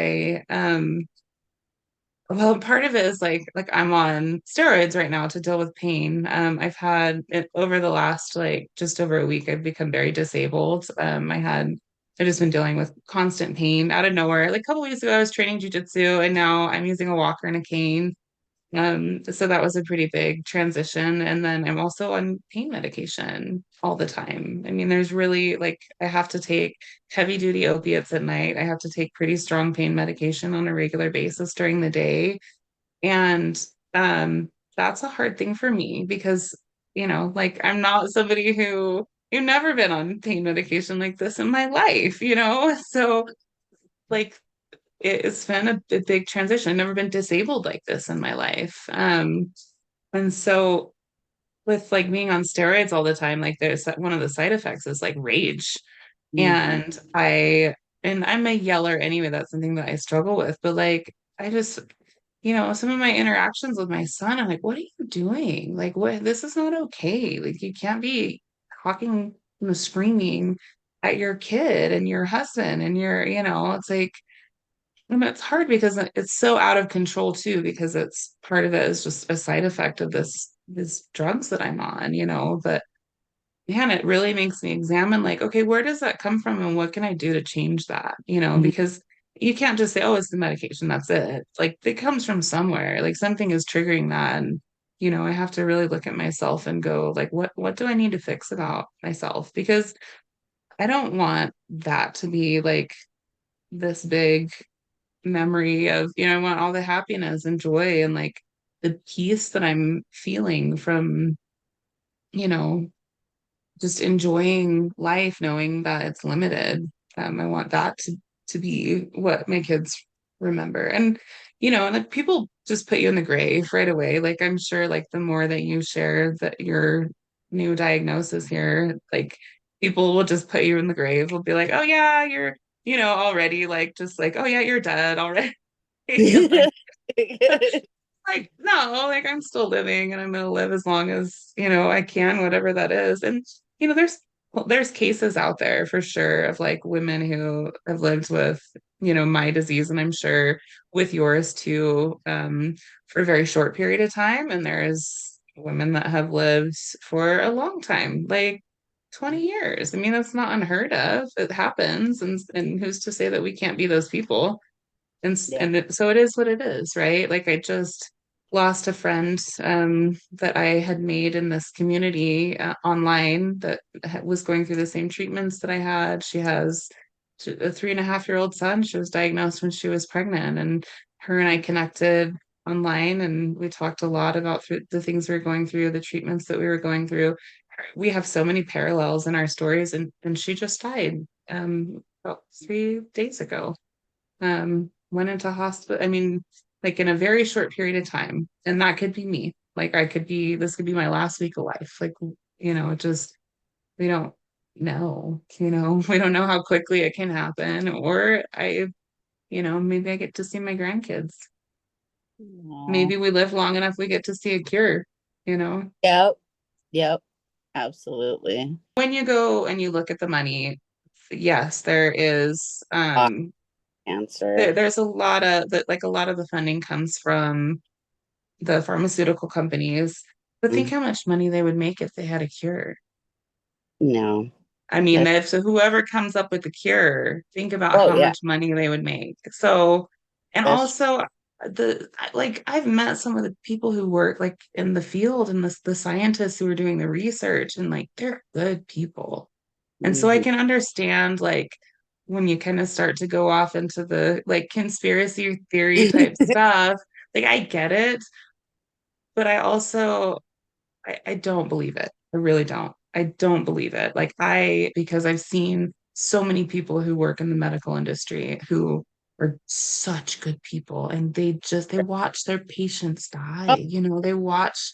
well, part of it is like I'm on steroids right now to deal with pain. I've had it over the last like just over a week, I've become very disabled. I've just been dealing with constant pain out of nowhere. Like a couple weeks ago, I was training jujitsu, and now I'm using a walker and a cane. So that was a pretty big transition. And then I'm also on pain medication all the time. I mean, there's really like I have to take heavy duty opiates at night. I have to take pretty strong pain medication on a regular basis during the day. And that's a hard thing for me because, like I'm not somebody who I've never been on pain medication like this in my life. So like it's been a big transition. I've never been disabled like this in my life. And so with like being on steroids all the time, like there's one of the side effects is like rage. Mhm. And I'm a yeller anyway. That's something that I struggle with. But like I just, some of my interactions with my son, I'm like, what are you doing? Like, what, this is not okay. Like, you can't be talking, screaming at your kid and your husband and it's like, I mean, it's hard because it's so out of control too, because it's part of it is just a side effect of this drugs that I'm on. But man, it really makes me examine like, okay, where does that come from and what can I do to change that? Mhm. Because you can't just say, oh, it's the medication, that's it. Like it comes from somewhere. Like something is triggering that. And, I have to really look at myself and go, like, what do I need to fix about myself? Because I don't want that to be like this big memory of, I want all the happiness and joy and like the peace that I'm feeling from, you know, just enjoying life, knowing that it's limited. I want that to be what my kids remember. And like people just put you in the grave right away. Like I'm sure like the more that you share that your new diagnosis here, like people will just put you in the grave. Will be like, oh yeah, you're, already like just like, oh yeah, you're dead already. Like no, like I'm still living and I'm gonna live as long as I can, whatever that is. And there's cases out there for sure of like women who have lived with my disease, and I'm sure with yours too, for a very short period of time. And there's women that have lived for a long time, like 20 years. I mean, that's not unheard of. It happens, and who's to say that we can't be those people? Yeah. So it is what it is, right? Like I just lost a friend that I had made in this community online that was going through the same treatments that I had. She has a 3.5-year-old son. She was diagnosed when she was pregnant, and her and I connected online, and we talked a lot about the things we were going through, the treatments that we were going through. We have so many parallels in our stories, and she just died about 3 days ago. Went into hospital. I mean, like in a very short period of time. And that could be me. Like this could be my last week of life. Like, just we don't know, we don't know how quickly it can happen. Or maybe I get to see my grandkids. Aw. Maybe we live long enough, we get to see a cure. Yep. Yep. Absolutely. When you go and you look at the money, yes, there is Answer. there's a lot of like a lot of the funding comes from the pharmaceutical companies, but think Mm. how much money they would make if they had a cure. No. I mean, That's, if so whoever comes up with the cure, think about oh how yeah. much money they would make. So, and That's also like I've met some of the people who work like in the field and the scientists who are doing the research, and like they're good people. And so I mhm. can understand like when you kind of start to go off into the like conspiracy theory type stuff, like I get it, but I also I don't believe it. I really don't. I don't believe it. Because I've seen so many people who work in the medical industry who are such good people and they watch their patients die. Oh, They watch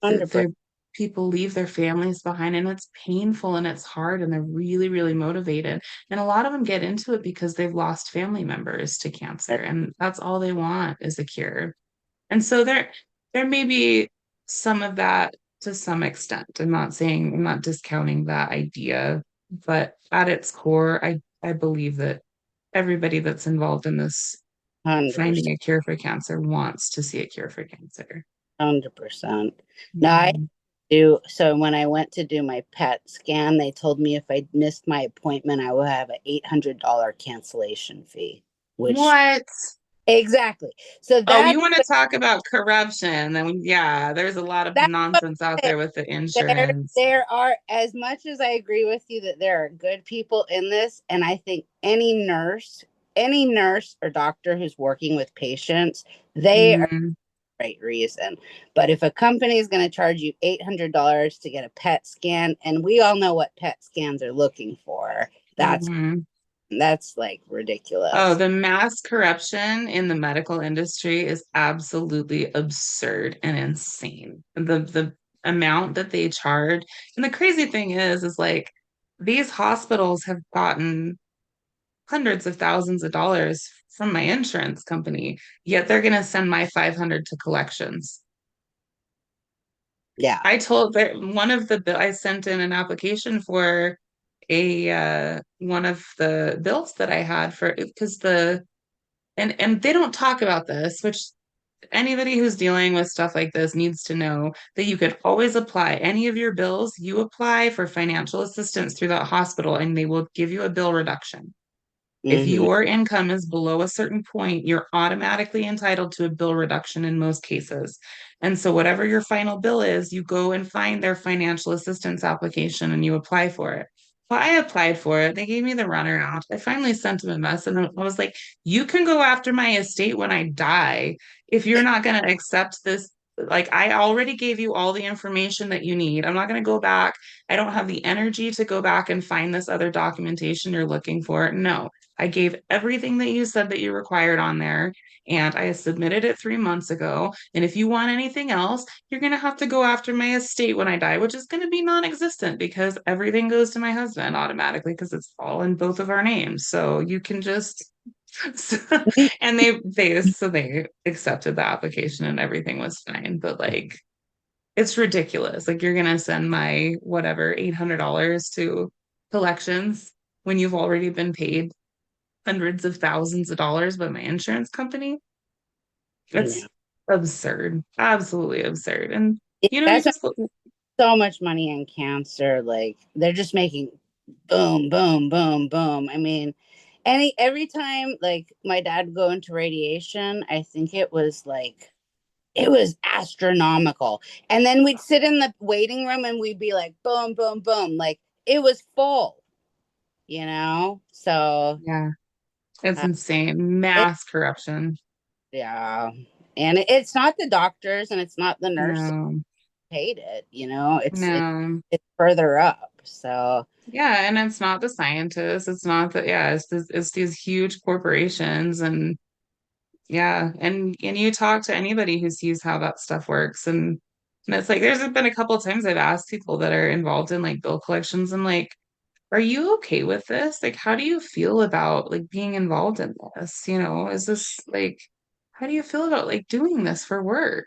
100%. their people leave their families behind, and it's painful and it's hard, and they're really, really motivated. And a lot of them get into it because they've lost family members to cancer, and that's all they want is a cure. And so there may be some of that to some extent. I'm not discounting that idea, but at its core, I believe that everybody that's involved in this 100%. finding a cure for cancer wants to see a cure for cancer. 100%. Now I Mhm. do. So when I went to do my PET scan, they told me if I missed my appointment, I would have an $800 cancellation fee, which What? exactly. So Oh, you want to talk about corruption? Then yeah, there's a lot of that's what nonsense out I'm saying. there with the there insurance. there are, as much as I agree with you that there are good people in this, and I think any nurse or doctor who's working with patients, they are Mhm. the right reason. But if a company is going to charge you $800 to get a PET scan, and we all know what PET scans are looking for, that's Mhm. that's like Oh, ridiculous. the mass corruption in the medical industry is absolutely absurd and insane. The amount that they charge. And the crazy thing is like these hospitals have gotten hundreds of thousands of dollars from my insurance company, yet they're going to send my 500 to collections. Yeah. I told that one of the bill I sent in an application for a one of the bills that I had for because and they don't talk about this, which anybody who's dealing with stuff like this needs to know that you could always apply any of your bills. You apply for financial assistance through that hospital, and they will give you a bill reduction. If Hmm. your income is below a certain point, you're automatically entitled to a bill reduction in most cases. And so, whatever your final bill is, you go and find their financial assistance application and you apply for it. Well, I applied for it. They gave me the runaround. I finally sent them a message and I was like, you can go after my estate when I die if you're not going to accept this. Like, I already gave you all the information that you need. I'm not going to go back. I don't have the energy to go back and find this other documentation you're looking for. No, I gave everything that you said that you required on there, and I submitted it 3 months ago. And if you want anything else, you're going to have to go after my estate when I die, which is going to be non existent because everything goes to my husband automatically because it's all in both of our names. So you can just. And they accepted the application and everything was fine. But like, it's ridiculous. Like, you're going to send my whatever $800 to collections when you've already been paid hundreds of thousands of dollars by my insurance company. Yeah. It's absurd, absolutely absurd. And you That's just so much money in cancer. Like they're just making boom, boom, boom, boom. I mean, every time like my dad would go into radiation, I think it was astronomical. And then we'd sit in the waiting room and we'd be like, boom, boom, boom. Like it was full, you know? So yeah, it's uh, insane. it, Mass corruption. yeah. And it's not the doctors and it's not the nurse that No, paid it, you know, no. it's further up. So Yeah, and it's not the scientists. It's not the yeah, it's these huge corporations and yeah, and you talk to anybody who sees how that stuff works and it's like there's been a couple of times I've asked people that are involved in like bill collections and like, are you okay with this? Like, how do you feel about like being involved in this? Is this like, how do you feel about like doing this for work?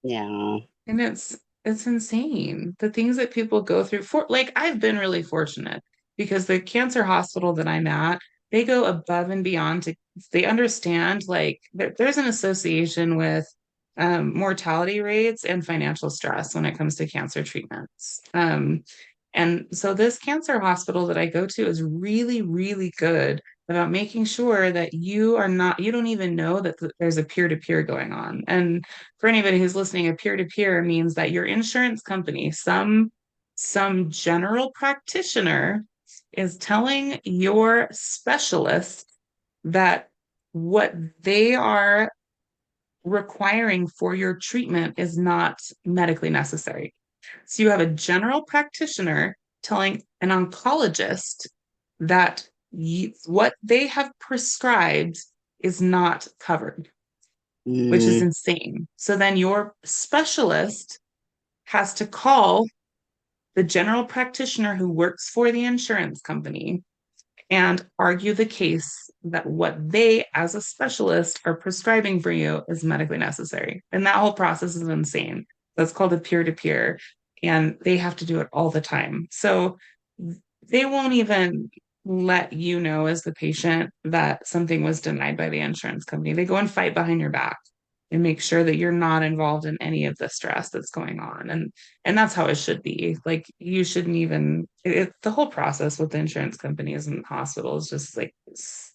yeah. And it's insane. The things that people go through for like I've been really fortunate because the cancer hospital that I'm at, they go above and beyond to they understand like there's an association with mortality rates and financial stress when it comes to cancer treatments. And so this cancer hospital that I go to is really, really good about making sure that you don't even know that there's a peer-to-peer going on. And for anybody who's listening, a peer-to-peer means that your insurance company, some general practitioner is telling your specialist that what they are requiring for your treatment is not medically necessary. So you have a general practitioner telling an oncologist that what they have prescribed is not covered, which is Mm, insane. So then your specialist has to call the general practitioner who works for the insurance company and argue the case that what they, as a specialist, are prescribing for you is medically necessary. And that whole process is insane. That's called a peer to peer. And they have to do it all the time. So they won't even let you know as the patient that something was denied by the insurance company. They go and fight behind your back and make sure that you're not involved in any of the stress that's going on. And that's how it should be. Like you shouldn't even the whole process with the insurance companies and hospitals just like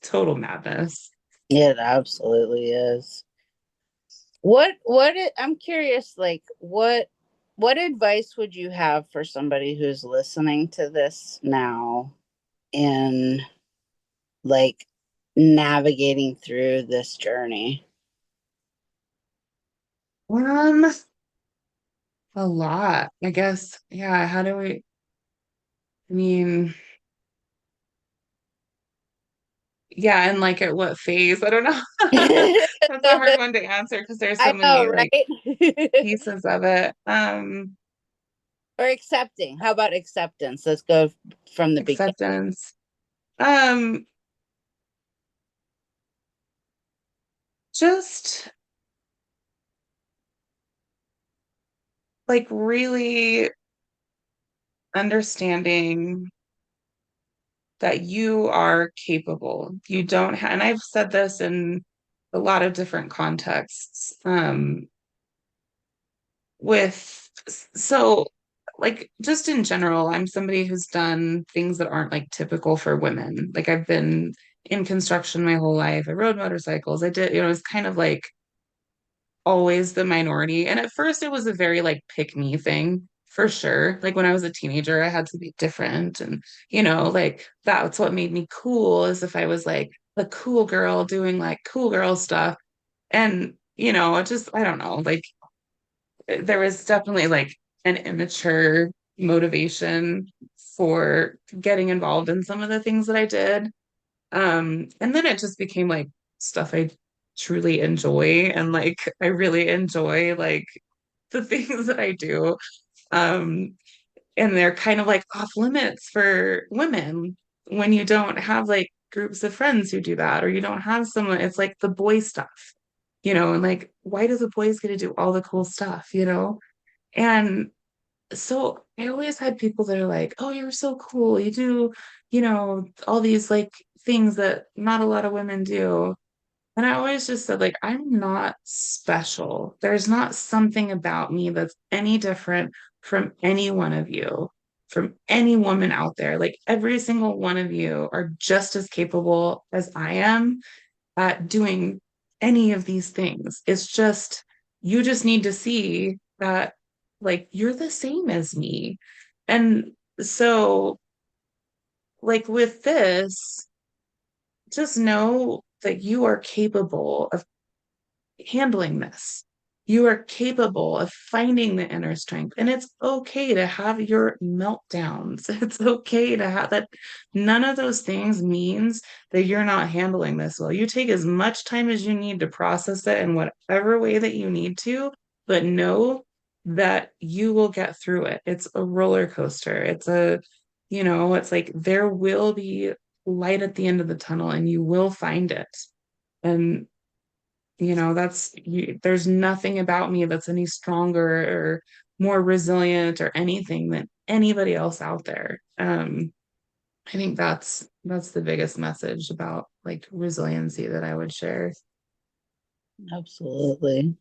total madness. it absolutely is. I'm curious, like what advice would you have for somebody who's listening to this now in like navigating through this journey? Um, a lot, I guess. Yeah, how do we I mean, yeah, and like at what phase? I don't know. That's a hard one to answer because there's so I know, many like right? pieces of it. Or accepting. How about acceptance? Let's go from the beginning. Acceptance. Um, just like really understanding that you are capable. You don't have, and I've said this in a lot of different contexts. With so like just in general, I'm somebody who's done things that aren't like typical for women. Like I've been in construction my whole life. I rode motorcycles. I did, it's kind of like always the minority. And at first it was a very like pick me thing for sure. Like when I was a teenager, I had to be different. And, like that's what made me cool is if I was like the cool girl doing like cool girl stuff. And, it just, I don't know, like there was definitely like an immature motivation for getting involved in some of the things that I did. And then it just became like stuff I truly enjoy and like I really enjoy like the things that I do. Um, and they're kind of like off limits for women when you don't have like groups of friends who do that, or you don't have someone, it's like the boy stuff, and like, why do the boys get to do all the cool stuff? And so I always had people that are like, oh, you're so cool. You do, all these like things that not a lot of women do. And I always just said, like, I'm not special. There's not something about me that's any different from any one of you, from any woman out there. Like, every single one of you are just as capable as I am at doing any of these things. It's just, you just need to see that, like, you're the same as me. And so, like, with this, just know that you are capable of handling this. You are capable of finding the inner strength, and it's okay to have your meltdowns. It's okay to have that. None of those things means that you're not handling this well. You take as much time as you need to process it in whatever way that you need to, but know that you will get through it. It's a roller coaster. It's like there will be light at the end of the tunnel and you will find it. And there's nothing about me that's any stronger or more resilient or anything than anybody else out there. I think that's the biggest message about like resiliency that I would share. Absolutely.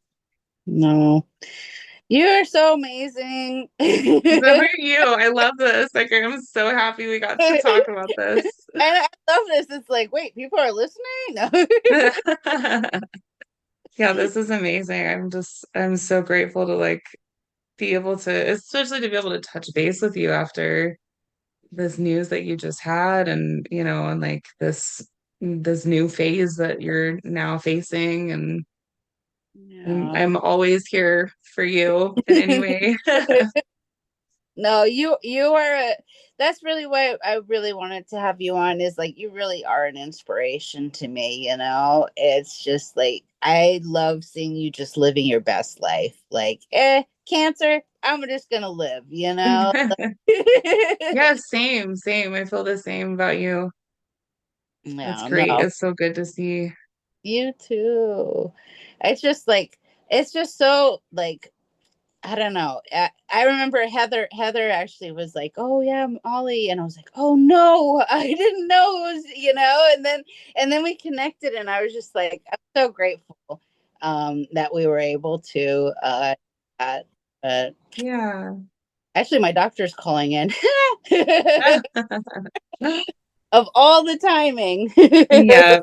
No. You are so amazing. So And are you. I love this. Like I'm so happy we got to talk about this. I love this. It's like, wait, people are listening? No. Yeah, this is amazing. I'm so grateful to like be able to, especially to be able to touch base with you after this news that you just had and like this new phase that you're now facing and I'm, Yeah. I'm always here for you in any way. No, you are that's really why I really wanted to have you on, is like you really are an inspiration to me, you know. It's just like I love seeing you just living your best life. Like, cancer, I'm just gonna live, you know. Yeah, same, same. I feel the same about you. That's No, great. no, It's so good to see. you too. It's just like it's just so like I don't know. I remember Heather actually was like, "Oh yeah, I'm Ollie," and I was like, "Oh no, I didn't know it was," you know. And then we connected, and I was just like, I'm so grateful that we were able to. Uh, uh, Yeah. Actually, my doctor's calling in of all the timing. Yeah.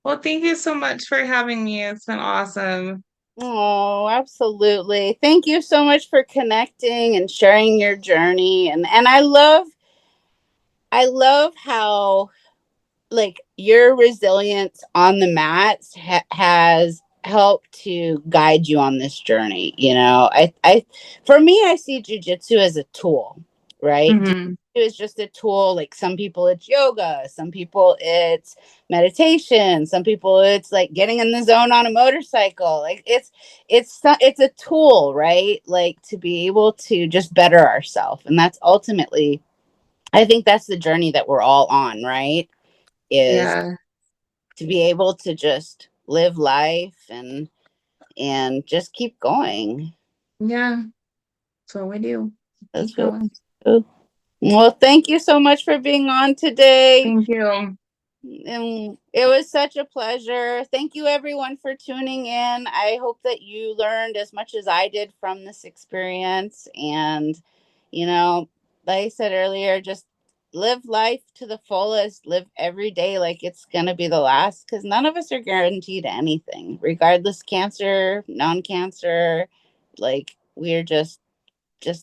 Well, thank you so much for having me. It's been awesome. Oh, absolutely. Thank you so much for connecting and sharing your journey. And I love how like your resilience on the mats has helped to guide you on this journey. You know, I for me, I see jujitsu as a tool, right? Hmm. Is just a tool. Like some people it's yoga, some people it's meditation, some people it's like getting in the zone on a motorcycle. Like it's a tool, right? Like to be able to just better ourselves. And that's ultimately, I think that's the journey that we're all on, right? Is Yeah. to be able to just live life and just keep going. Yeah. That's what we do. Keep That's what going. we do. Well, thank you so much for being on today. Thank you. And it was such a pleasure. Thank you, everyone, for tuning in. I hope that you learned as much as I did from this experience. And, you know, like I said earlier, just live life to the fullest, live every day like it's going to be the last, because none of us are guaranteed anything, regardless, cancer, non cancer. Like, we're just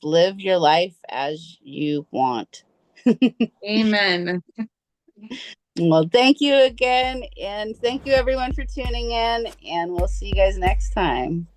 live your life as you want. Amen. Well, thank you again. And thank you, everyone, for tuning in. And we'll see you guys next time.